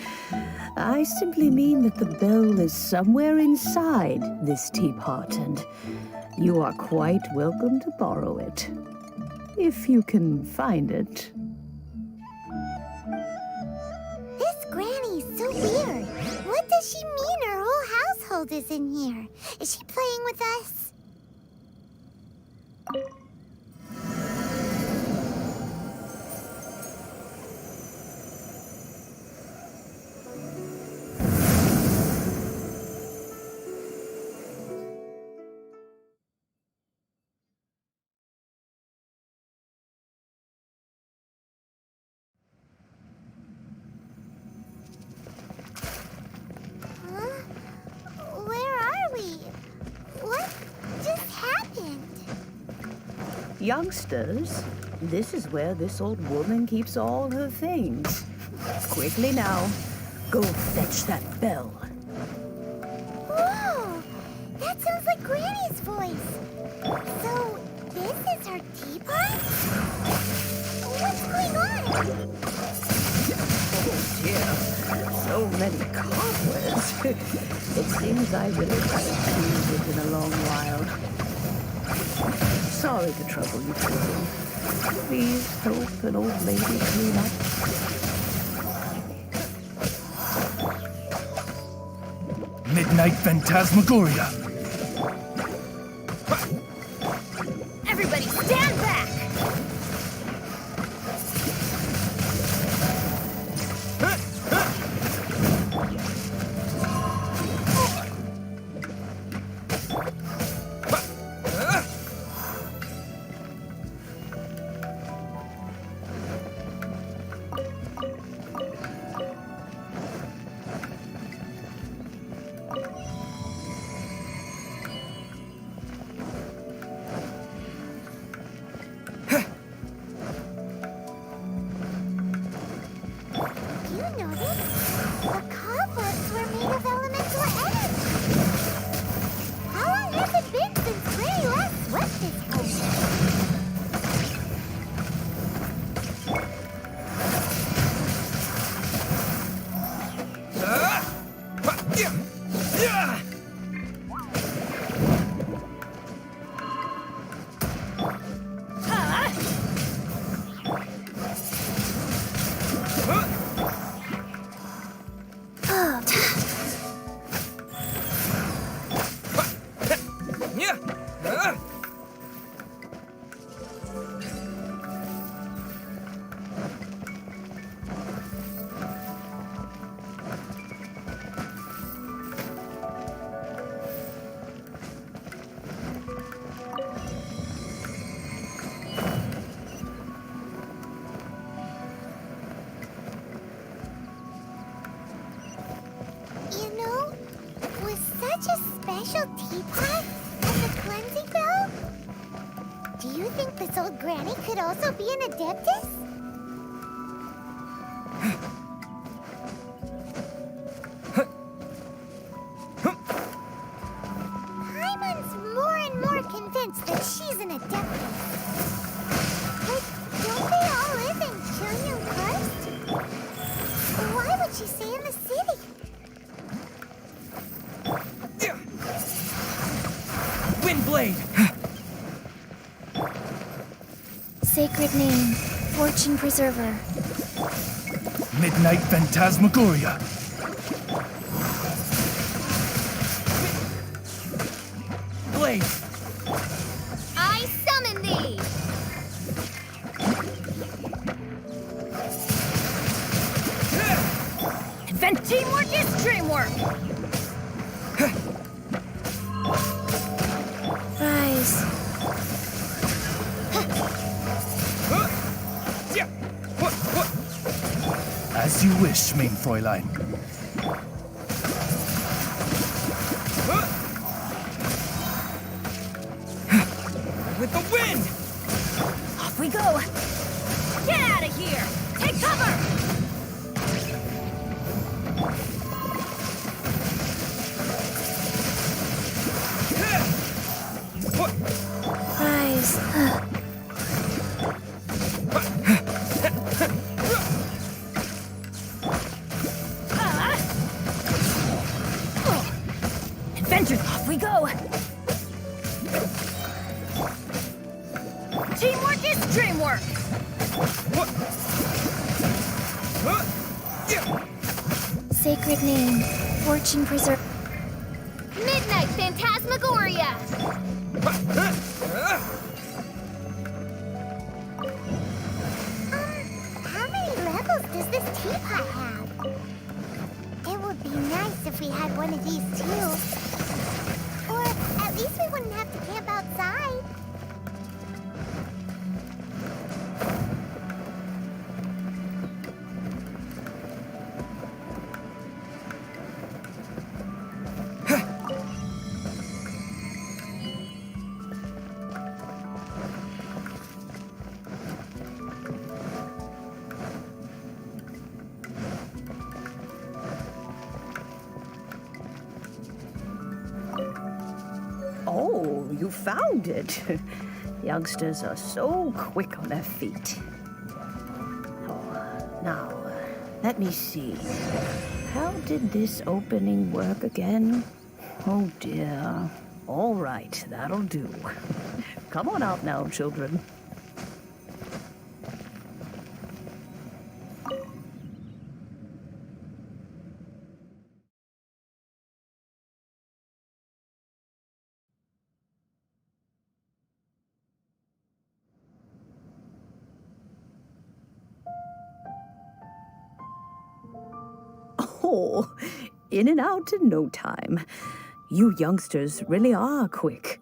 I simply mean that the bell is somewhere inside this teapot, and you are quite welcome to borrow it. If you can find it. This Granny's so weird. What does she mean her whole household is in here? Is she playing with us? Youngsters, this is where this old woman keeps all her things. Quickly now, go fetch that bell. Whoa! That sounds like Granny's voice. So, this is her teapot? What's going on? Oh dear, so many cobwebs. It seems I really haven't used it in a long while. Sorry to trouble you, children. Please help an old lady clean up. Midnight Phantasmagoria. Everybody stand back! special teapot and the cleansing bell? Do you think this old granny could also be an adeptus? Paimon's more and more convinced that she's an adeptus. But don't they all live in Chilium Crust? Why would she stay in the city? Windblade! Sacred name, Fortune Preserver. Midnight Phantasmagoria. Blade! I summon thee! Invent teamwork is dreamwork! Rise. As you wish, mein Fräulein. With the wind! Off we go! Get out of here! Take cover! Rise. Adventures, off we go! Teamwork is dreamwork! Sacred name, Fortune Preserver. Midnight Phantasmagoria! How many levels does this teapot have? It would be nice if we had one of these too. Or at least we wouldn't have to camp outside. Oh, you found it. Youngsters are so quick on their feet. Oh, now, let me see. How did this opening work again? Oh dear. All right, that'll do. Come on out now, children. Oh, in and out in no time. You youngsters really are quick.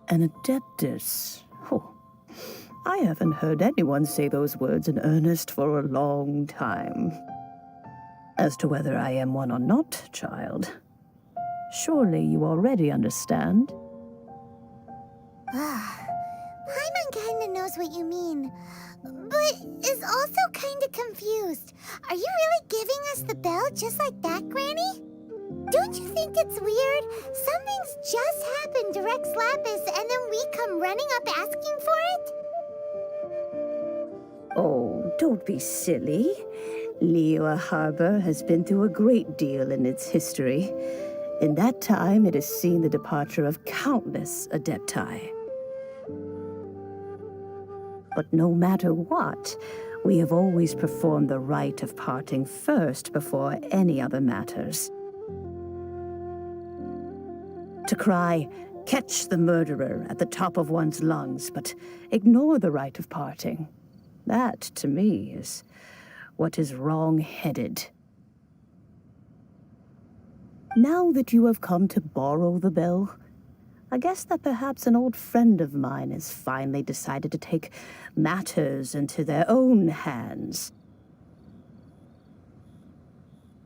An adeptus. Oh, I haven't heard anyone say those words in earnest for a long time. As to whether I am one or not, child, surely you already understand. Paimon kinda knows what you mean, but is also kinda confused. Are you really giving us the bell just like that, Granny? Don't you think it's weird? Something's just happened to Rex Lapis and then we come running up asking for it? Oh, don't be silly. Liyue Harbor has been through a great deal in its history. In that time, it has seen the departure of countless adepti. But no matter what, we have always performed the rite of parting first before any other matters. To cry, "Catch the murderer," at the top of one's lungs, but ignore the rite of parting. That, to me, is what is wrong-headed. Now that you have come to borrow the bell, I guess that perhaps an old friend of mine has finally decided to take matters into their own hands.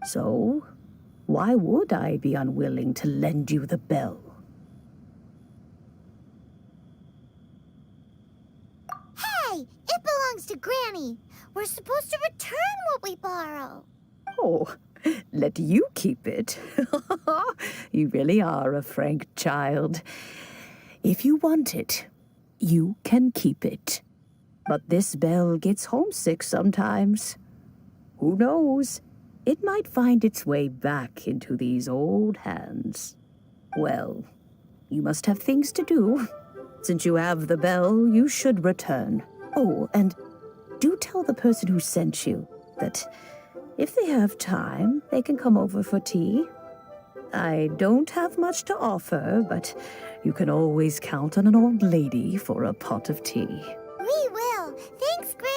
So, why would I be unwilling to lend you the bell? Hey, it belongs to Granny. We're supposed to return what we borrow. Oh, let you keep it. You really are a frank child. If you want it, you can keep it. But this bell gets homesick sometimes. Who knows? It might find its way back into these old hands. Well, you must have things to do. Since you have the bell, you should return. Oh, and do tell the person who sent you that if they have time, they can come over for tea. I don't have much to offer, but you can always count on an old lady for a pot of tea. We will. Thanks, Granny.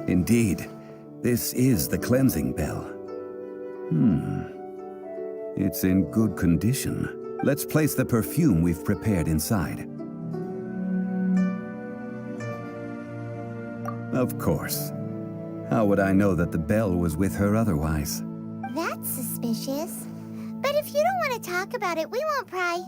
Indeed, this is the cleansing bell. It's in good condition. Let's place the perfume we've prepared inside. Of course. How would I know that the bell was with her otherwise? That's suspicious. But if you don't want to talk about it, we won't pry.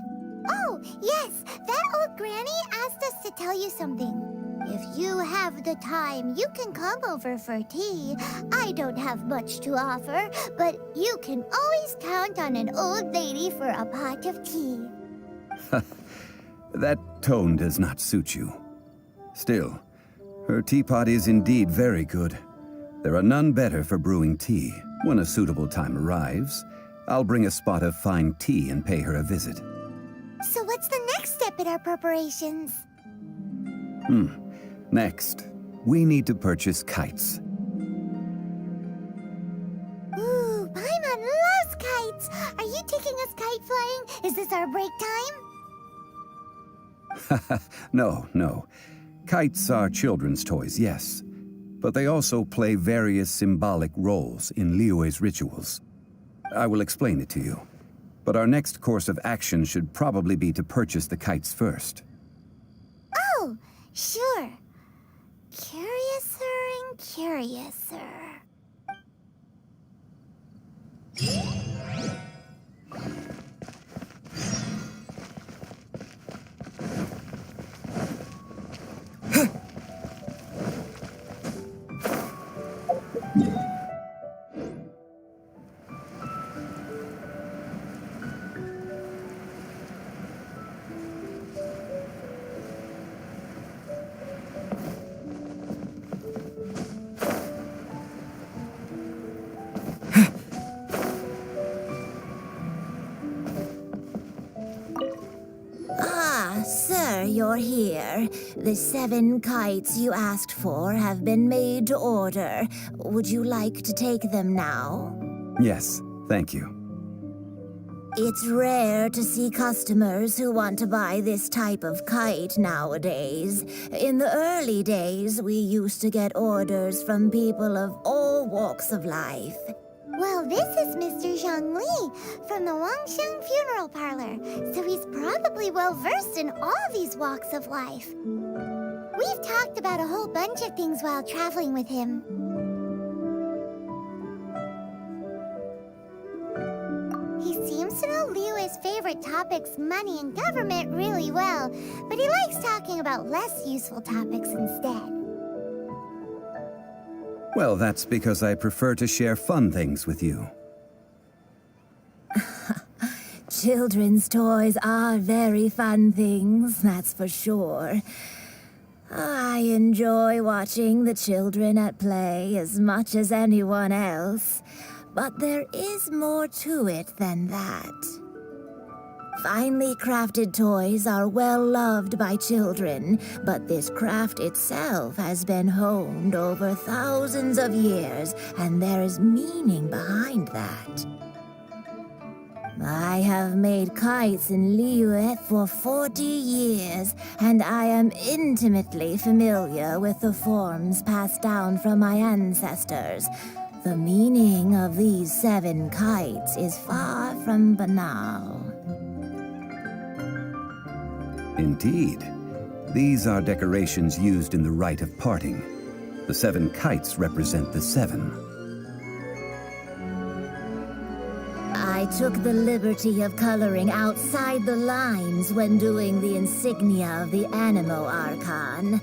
Oh, yes, that old granny asked us to tell you something. If you have the time, you can come over for tea. I don't have much to offer, but you can always count on an old lady for a pot of tea. That tone does not suit you. Still, her teapot is indeed very good. There are none better for brewing tea. When a suitable time arrives, I'll bring a spot of fine tea and pay her a visit. So what's the next step in our preparations? Next, we need to purchase kites. Ooh, Paimon loves kites! Are you taking us kite flying? Is this our break time? No. Kites are children's toys, yes. But they also play various symbolic roles in Liyue's rituals. I will explain it to you. But our next course of action should probably be to purchase the kites first. Oh, sure. Curiouser and curiouser. Sir, you're here. The 7 kites you asked for have been made to order. Would you like to take them now? Yes, thank you. It's rare to see customers who want to buy this type of kite nowadays. In the early days, we used to get orders from people of all walks of life. Well, this is Mr. Zhongli from the Wangsheng Funeral Parlor, so he's probably well-versed in all these walks of life. We've talked about a whole bunch of things while traveling with him. He seems to know Liyue's favorite topics, money and government, really well, but he likes talking about less useful topics instead. Well, that's because I prefer to share fun things with you. Children's toys are very fun things, that's for sure. I enjoy watching the children at play as much as anyone else. But there is more to it than that. Finely crafted toys are well loved by children, but this craft itself has been honed over thousands of years, and there is meaning behind that. I have made kites in Liyue for 40 years, and I am intimately familiar with the forms passed down from my ancestors. The meaning of these 7 kites is far from banal. Indeed. These are decorations used in the rite of parting. The 7 kites represent the 7. I took the liberty of coloring outside the lines when doing the insignia of the Animo Archon.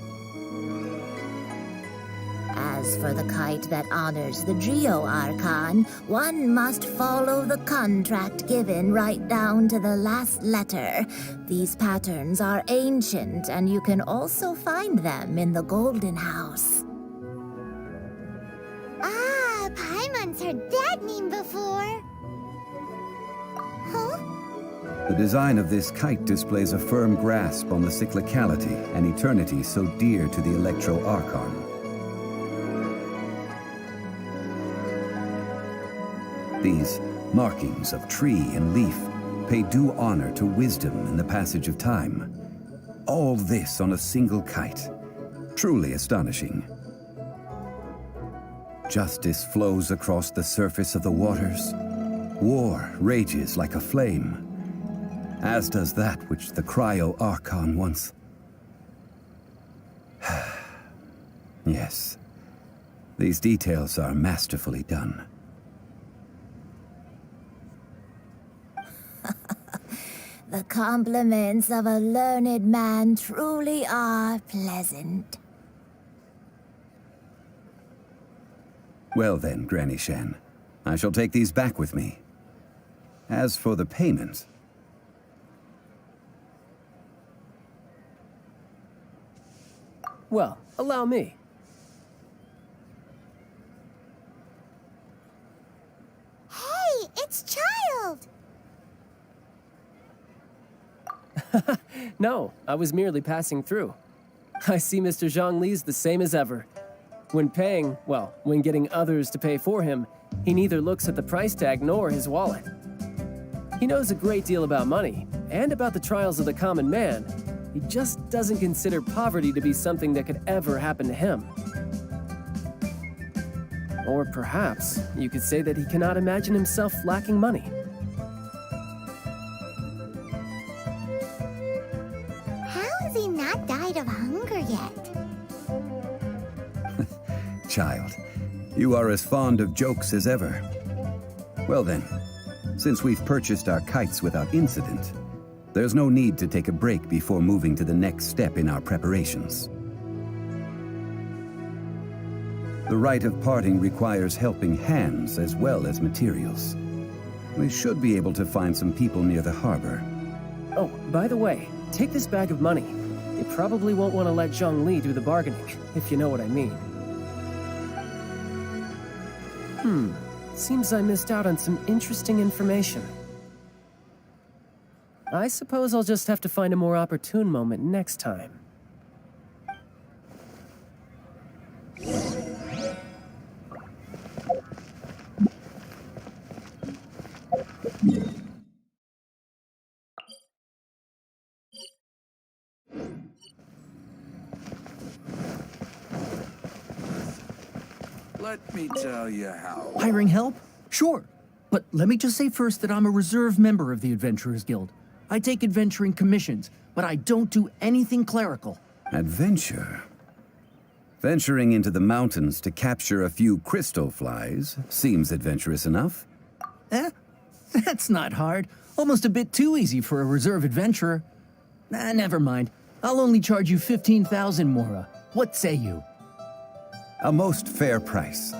As for the kite that honors the Geo Archon, one must follow the contract given right down to the last letter. These patterns are ancient, and you can also find them in the Golden House. Ah, Paimon's heard that name before. Huh? The design of this kite displays a firm grasp on the cyclicality and eternity so dear to the Electro Archon. These markings of tree and leaf pay due honor to wisdom and the passage of time. All this on a single kite. Truly astonishing. Justice flows across the surface of the waters. War rages like a flame, as does that which the Cryo Archon once... Yes, these details are masterfully done. The compliments of a learned man truly are pleasant. Well then, Granny Shan, I shall take these back with me. As for the payment... Well, allow me. Hey, it's Child! No, I was merely passing through. I see Mr. Zhongli's the same as ever. When paying, well, when getting others to pay for him, he neither looks at the price tag nor his wallet. He knows a great deal about money, and about the trials of the common man. He just doesn't consider poverty to be something that could ever happen to him. Or perhaps you could say that he cannot imagine himself lacking money. How has he not died of hunger yet? Child, you are as fond of jokes as ever. Well then, since we've purchased our kites without incident, there's no need to take a break before moving to the next step in our preparations. The rite of parting requires helping hands as well as materials. We should be able to find some people near the harbor. Oh, by the way, take this bag of money. You probably won't want to let Zhongli do the bargaining, if you know what I mean. Seems I missed out on some interesting information. I suppose I'll just have to find a more opportune moment next time. Let me tell you how. Hiring help? Sure. But let me just say first that I'm a reserve member of the Adventurers Guild. I take adventuring commissions, but I don't do anything clerical. Adventure? Venturing into the mountains to capture a few crystal flies seems adventurous enough. That's not hard. Almost a bit too easy for a reserve adventurer. Never mind. I'll only charge you 15,000 Mora. What say you? A most fair price.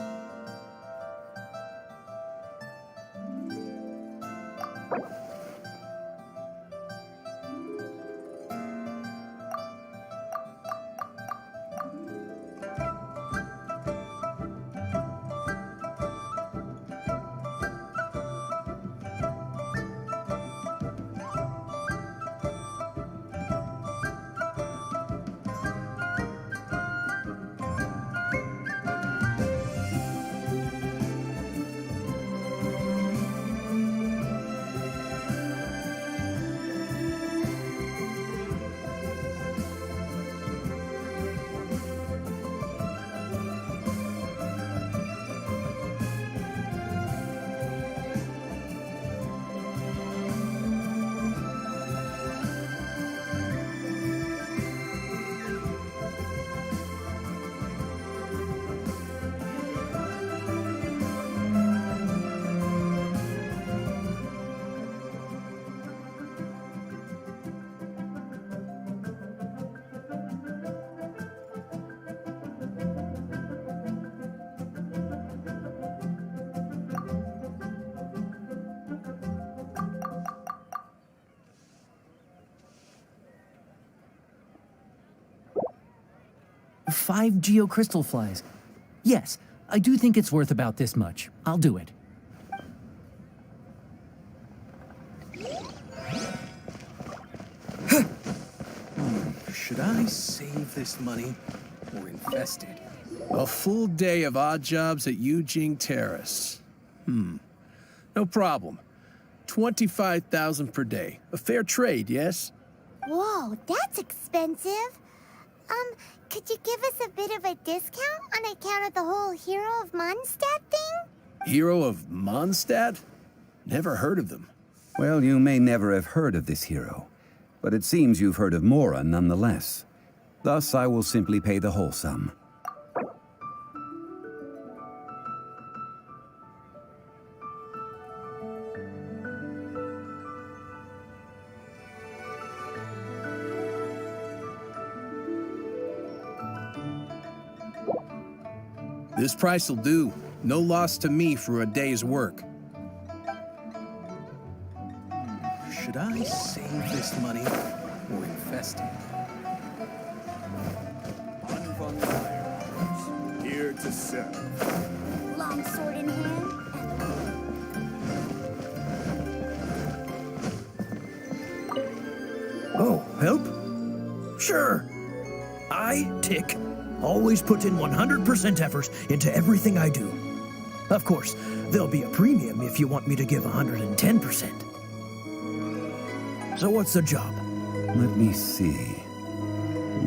5 geocrystal flies. Yes, I do think it's worth about this much. I'll do it. Should I save this money or invest it? A full day of odd jobs at Eugene Terrace. No problem. 25,000 per day. A fair trade, yes? Whoa, that's expensive. Could you give us a bit of a discount on account of the whole Hero of Mondstadt thing? Hero of Mondstadt? Never heard of them. Well, you may never have heard of this hero, but it seems you've heard of Mora nonetheless. Thus, I will simply pay the whole sum. This price will do. No loss to me for a day's work. Should I save this money or invest it? Here to serve. Long sword in hand. Oh, help? Sure. I, Tick, always put in 100% effort into everything I do. Of course, there'll be a premium if you want me to give 110%. So what's the job? Let me see.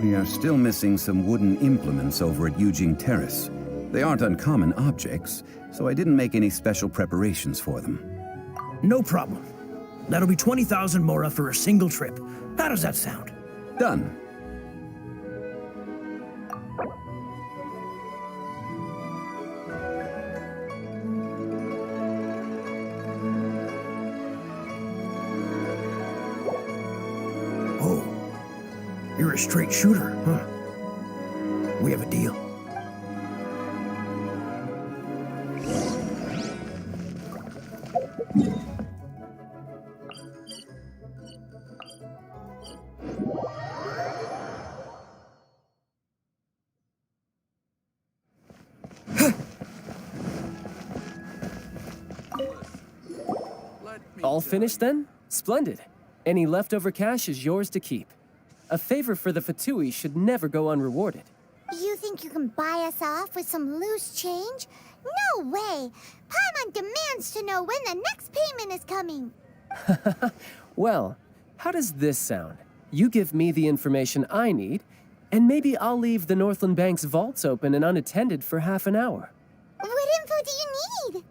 We are still missing some wooden implements over at Eugene Terrace. They aren't uncommon objects, so I didn't make any special preparations for them. No problem. That'll be 20,000 Mora for a single trip. How does that sound? Done. Oh, you're a straight shooter, huh? We have a deal. All finished then? Splendid. Any leftover cash is yours to keep. A favor for the Fatui should never go unrewarded. You think you can buy us off with some loose change? No way! Paimon demands to know when the next payment is coming. Well, how does this sound? You give me the information I need, and maybe I'll leave the Northland Bank's vaults open and unattended for half an hour. What info do you need?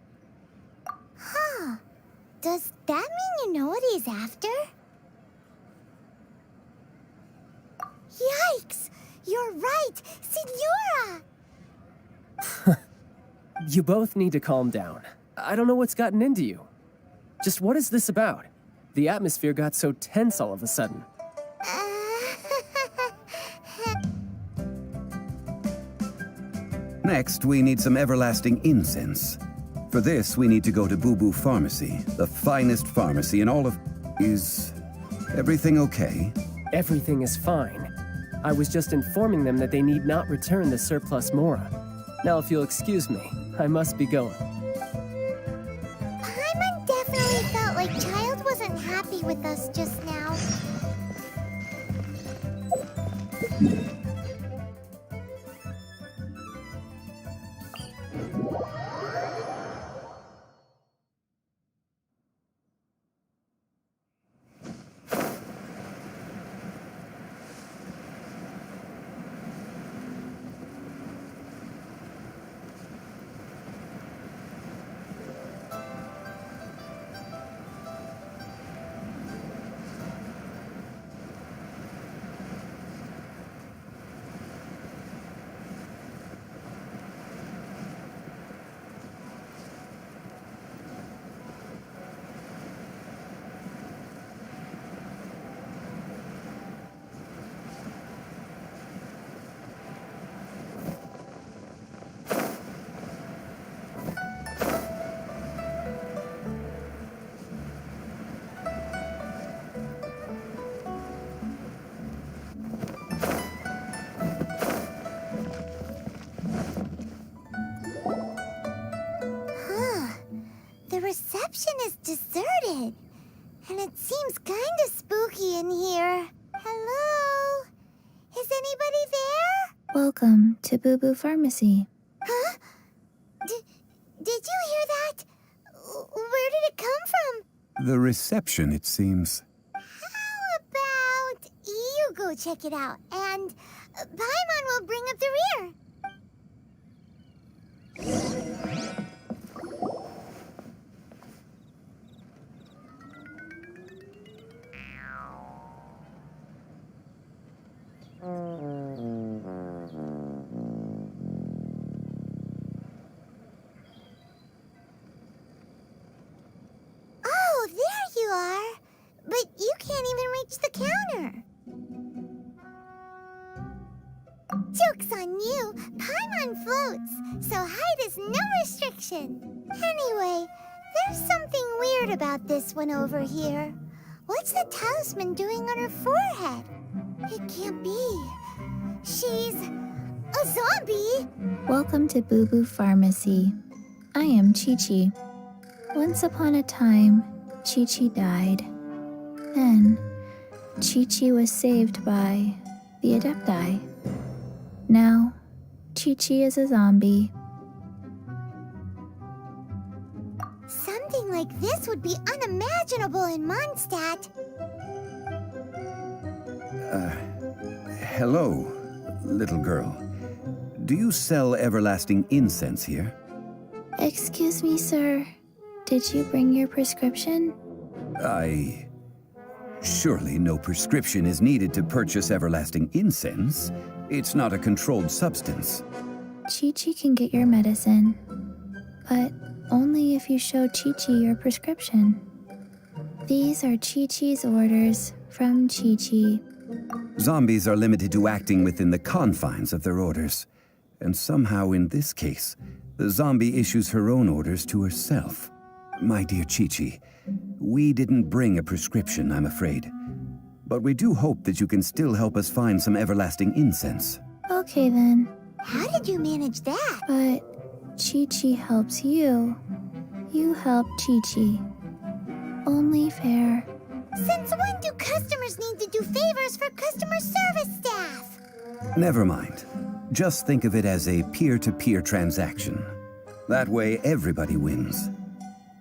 Huh. Does that mean you know what he's after? Yikes! You're right! Signora! You both need to calm down. I don't know what's gotten into you. Just what is this about? The atmosphere got so tense all of a sudden. Next, we need some everlasting incense. For this, we need to go to Boo Boo Pharmacy, the finest pharmacy in all of... Is everything okay? Everything is fine. I was just informing them that they need not return the surplus Mora. Now, if you'll excuse me, I must be going. Paimon definitely felt like Child wasn't happy with us just now. reception is deserted. And it seems kinda spooky in here. Hello? Is anybody there? Welcome to Boo Boo Pharmacy. Huh? Did you hear that? Where did it come from? The reception, it seems. How about you go check it out, and Paimon will bring up the rear. Oh, there you are. But you can't even reach the counter. Joke's on you. Paimon floats, so height is no restriction. Anyway, there's something weird about this one over here. What's the talisman doing on her forehead? It can't be. She's a zombie. Welcome to Boo Boo Pharmacy. I am Chi-Chi. Once upon a time, Chi-Chi died. Then, Chi-Chi was saved by the Adepti. Now, Chi-Chi is a zombie. Something like this would be unimaginable in Mondstadt. Hello, little girl. Do you sell everlasting incense here? Excuse me, sir. Did you bring your prescription? Surely no prescription is needed to purchase everlasting incense. It's not a controlled substance. Chi-Chi can get your medicine, but only if you show Chi-Chi your prescription. These are Chi-Chi's orders from Chi-Chi. Zombies are limited to acting within the confines of their orders. And somehow in this case, the zombie issues her own orders to herself. My dear Chi-Chi, we didn't bring a prescription, I'm afraid. But we do hope that you can still help us find some everlasting incense. Okay then. How did you manage that? But Chi-Chi helps you. You help Chi-Chi. Only fair. Since when do customers need to do favors for customer service staff? Never mind. Just think of it as a peer-to-peer transaction. That way everybody wins.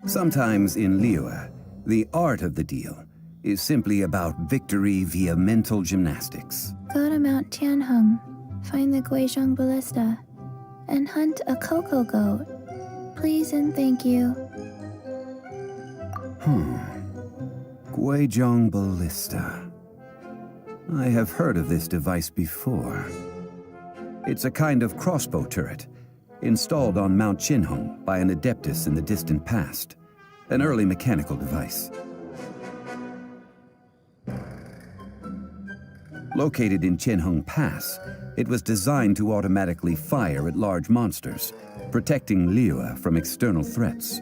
Sometimes in Liyue, the art of the deal is simply about victory via mental gymnastics. Go to Mount Tianheng, find the Guizhong Ballista, and hunt a cocoa goat. Please and thank you. Guizhong Ballista. I have heard of this device before. It's a kind of crossbow turret, installed on Mount Tianheng by an adeptus in the distant past, an early mechanical device. Located in Tianheng Pass, it was designed to automatically fire at large monsters, protecting Liyue from external threats.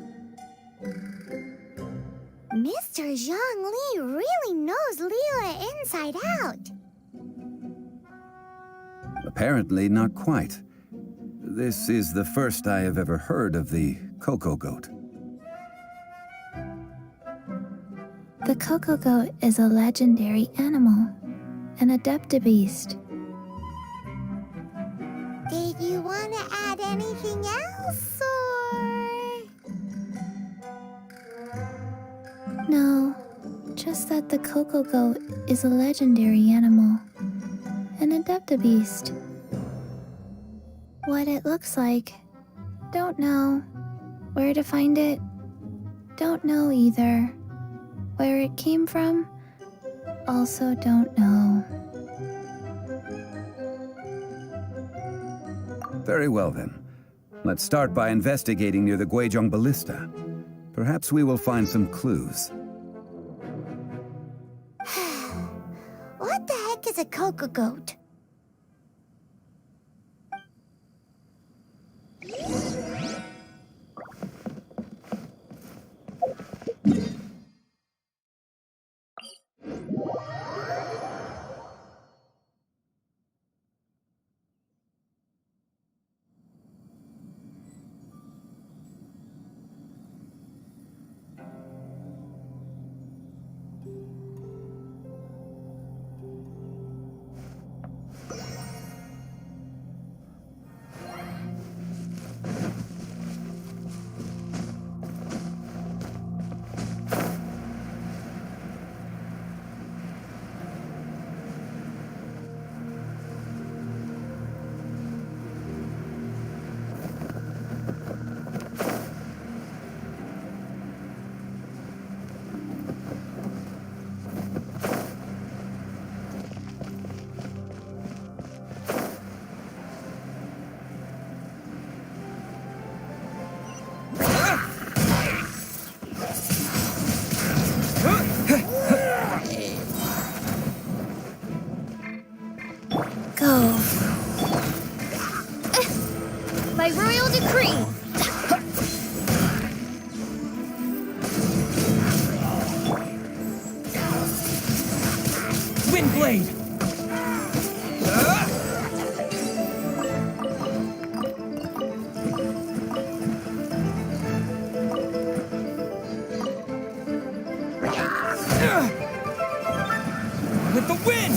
Mr. Zhang Li really knows Liyue inside out. Apparently not quite. This is the first I have ever heard of the cocoa goat. The cocoa goat is a legendary animal, an adeptabeast. Did you want to add anything else, or...? No, just that the cocoa goat is a legendary animal, an adeptabeast. What it looks like, don't know. Where to find it, don't know either. Where it came from, also don't know. Very well then. Let's start by investigating near the Guizhong Ballista. Perhaps we will find some clues. What the heck is a cocoa goat? blade! With the wind!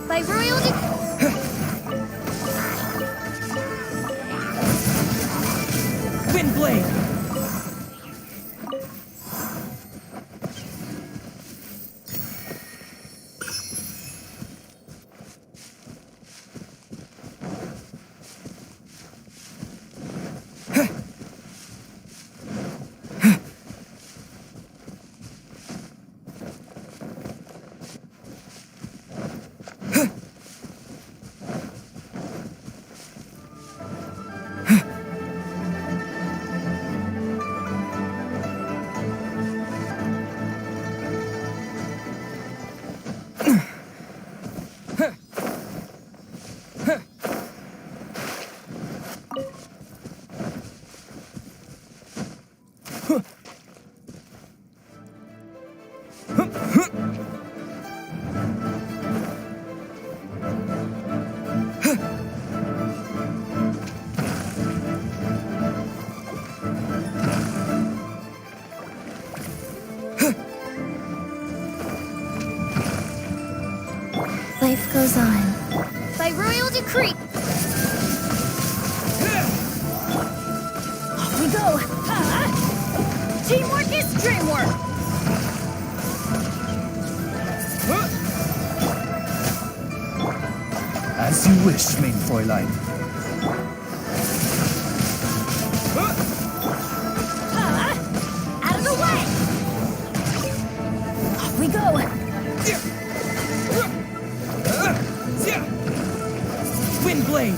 By royal Wind blade! Life goes on. by royal decree. Off we go. Teamwork is dreamwork. As you wish, mein Fräulein. Out of the way. Off we go. Wind blade.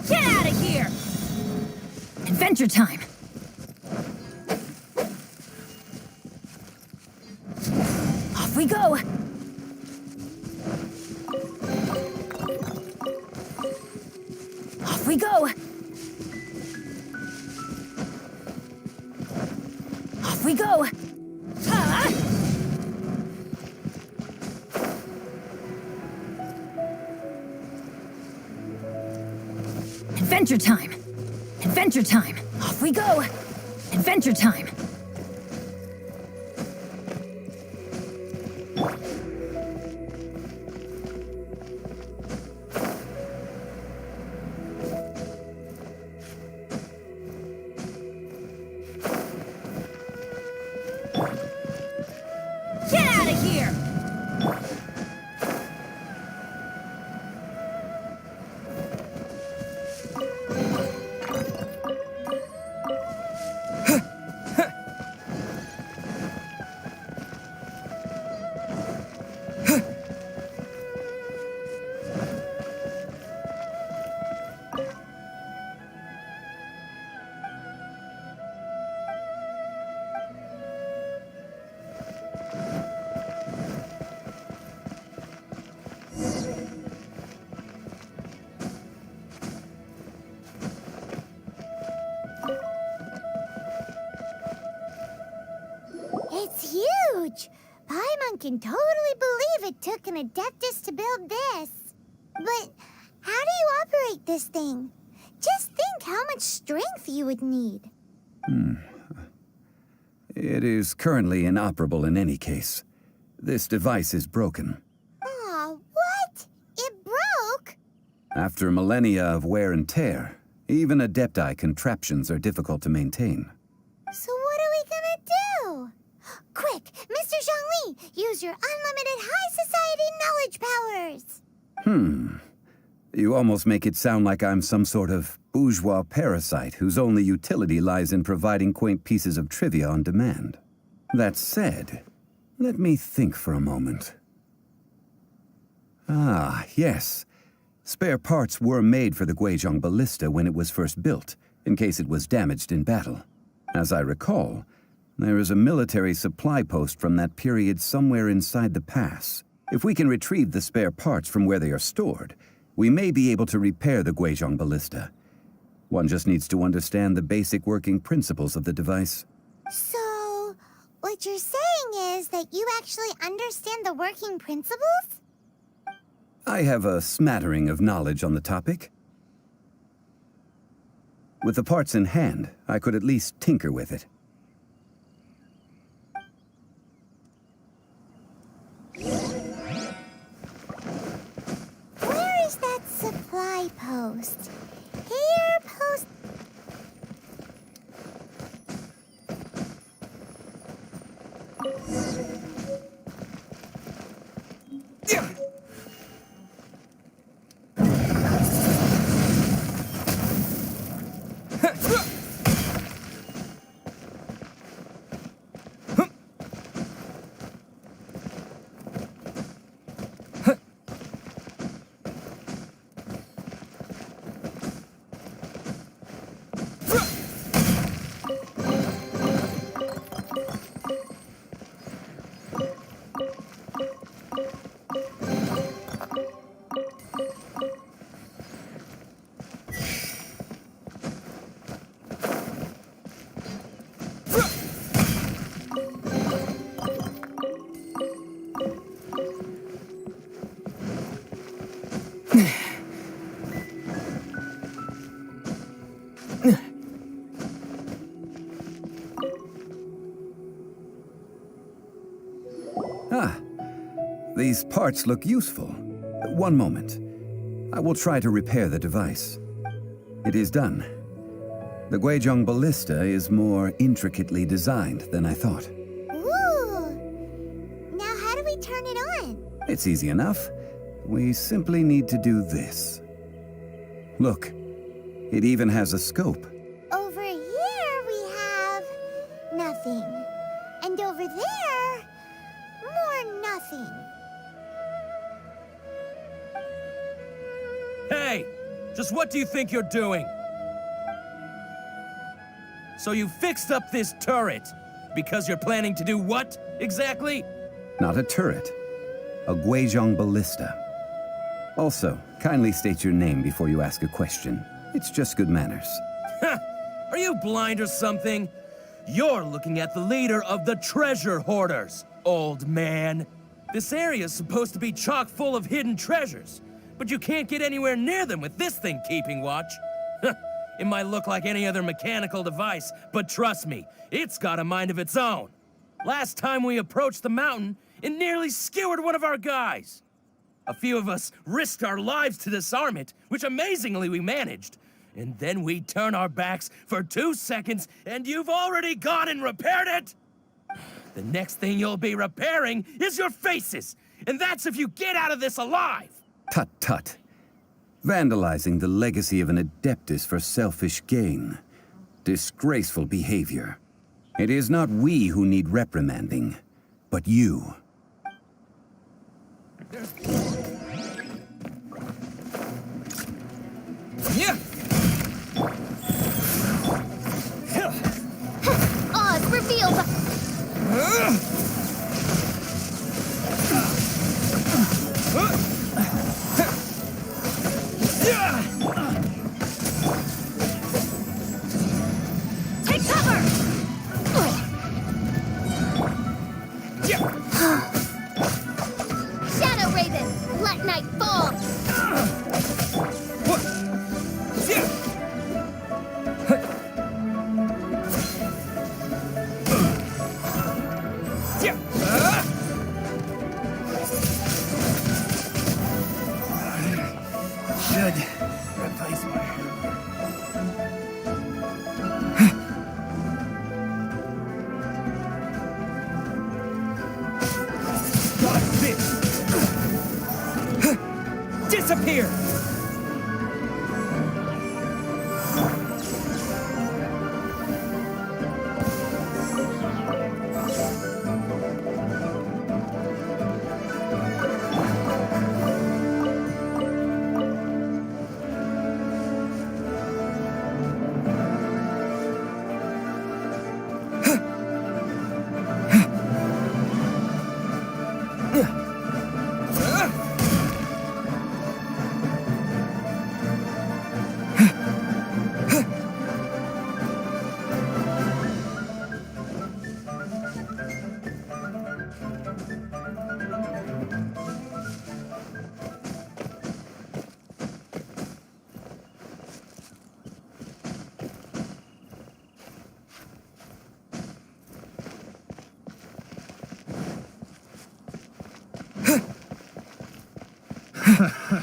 Get out of here! Adventure time! Off we go! Off we go! Off we go! Adventure time! Adventure time! Off we go! Adventure time! Get out of here! huge! Paimon can totally believe it took an Adeptus to build this. But how do you operate this thing? Just think how much strength you would need. It is currently inoperable in any case. This device is broken. Aw, what? It broke? After millennia of wear and tear, even Adepti contraptions are difficult to maintain. So what are we gonna do? Quick, Mr. Zhongli, use your unlimited high society knowledge powers! You almost make it sound like I'm some sort of bourgeois parasite whose only utility lies in providing quaint pieces of trivia on demand. That said, let me think for a moment. Ah, yes. Spare parts were made for the Guizhong Ballista when it was first built, in case it was damaged in battle. As I recall, there is a military supply post from that period somewhere inside the pass. If we can retrieve the spare parts from where they are stored, we may be able to repair the Guizhong Ballista. One just needs to understand the basic working principles of the device. So, what you're saying is that you actually understand the working principles? I have a smattering of knowledge on the topic. With the parts in hand, I could at least tinker with it. Where is that supply post? Here, post... These parts look useful. One moment. I will try to repair the device. It is done. The Guizhong Ballista is more intricately designed than I thought. Ooh! Now how do we turn it on? It's easy enough. We simply need to do this. Look, it even has a scope. Over here we have... nothing. And over there... more nothing. Hey! Just what do you think you're doing? So you fixed up this turret because you're planning to do what, exactly? Not a turret. A Guizhong Ballista. Also, kindly state your name before you ask a question. It's just good manners. Are you blind or something? You're looking at the leader of the treasure hoarders, old man. This area is supposed to be chock full of hidden treasures, but you can't get anywhere near them with this thing keeping watch. It might look like any other mechanical device, but trust me, it's got a mind of its own. Last time we approached the mountain, it nearly skewered one of our guys. A few of us risked our lives to disarm it, which amazingly we managed. And then we turn our backs for 2 seconds, and you've already gone and repaired it? The next thing you'll be repairing is your faces, and that's if you get out of this alive! Tut tut. Vandalizing the legacy of an Adeptus for selfish gain. Disgraceful behavior. It is not we who need reprimanding, but you. Yeah. Oz revealed. Take cover! Yeah. Disappear!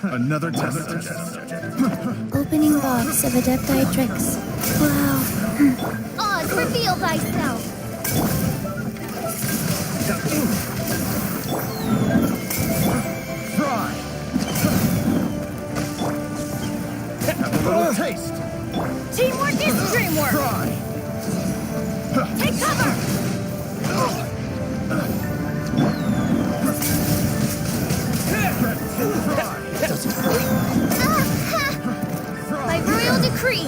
Another test. Opening box of Adepti tricks. Wow. Oz, reveal thyself. Try. Have a little taste. Teamwork is dreamwork! Try. Take cover! Doesn't hurt. By royal decree.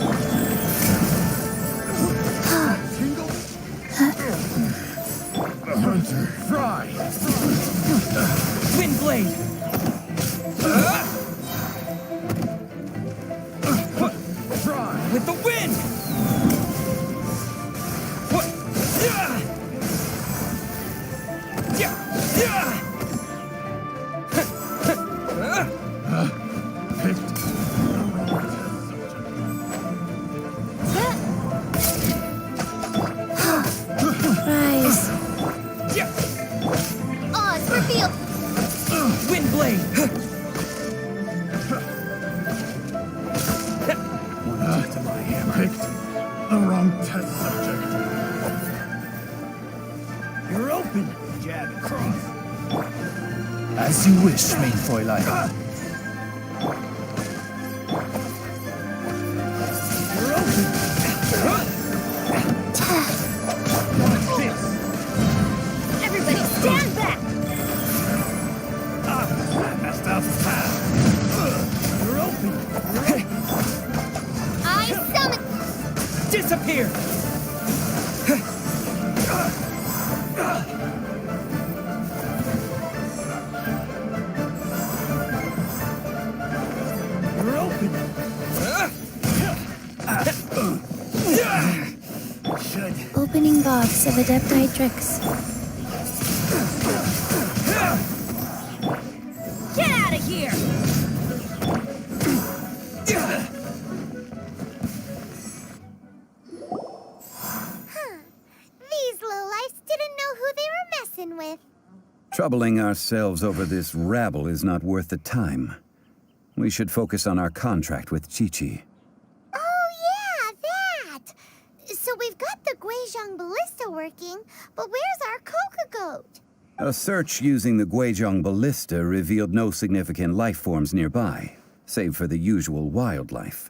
Hunter. Try. Wind blade! Try. With the wind! Rise. Oz, reveal. Wind blade! One to my hammer. Picked the wrong test subject. You're open. Jab and cross. As you wish, miHoYo. You're open. Everybody stand back! Messed up. You're open. I summon. Disappear! You're open. Should. Opening box of Adepti tricks. Get out of here! These lowlifes didn't know who they were messing with. Troubling ourselves over this rabble is not worth the time. We should focus on our contract with Chi-Chi. Oh, yeah, that! So we've got the Guizhong ballista working, but where's our Coca goat? A search using the Guizhong ballista revealed no significant life forms nearby, save for the usual wildlife.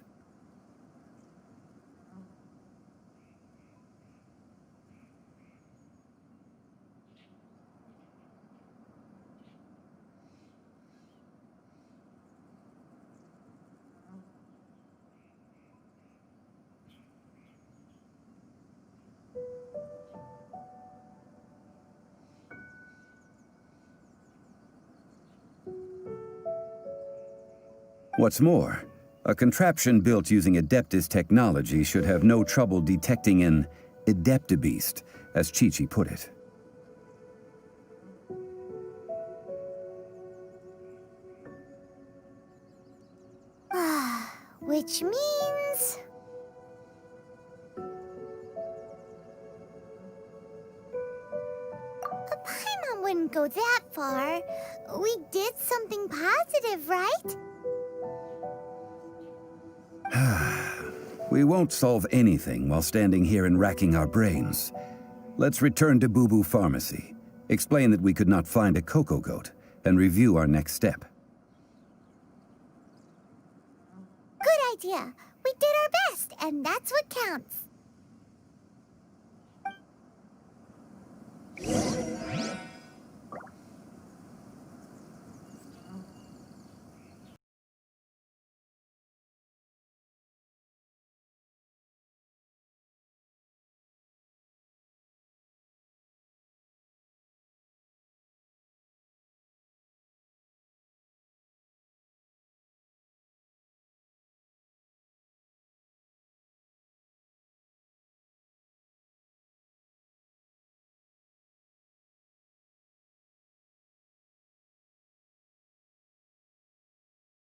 What's more, a contraption built using Adeptus technology should have no trouble detecting an Adeptibeast, as Chi-Chi put it. Which means... a Paimon wouldn't go that far. We did something positive, right? We won't solve anything while standing here and racking our brains. Let's return to Boo Boo Pharmacy, explain that we could not find a Coco Goat, and review our next step. idea. We did our best, and that's what counts.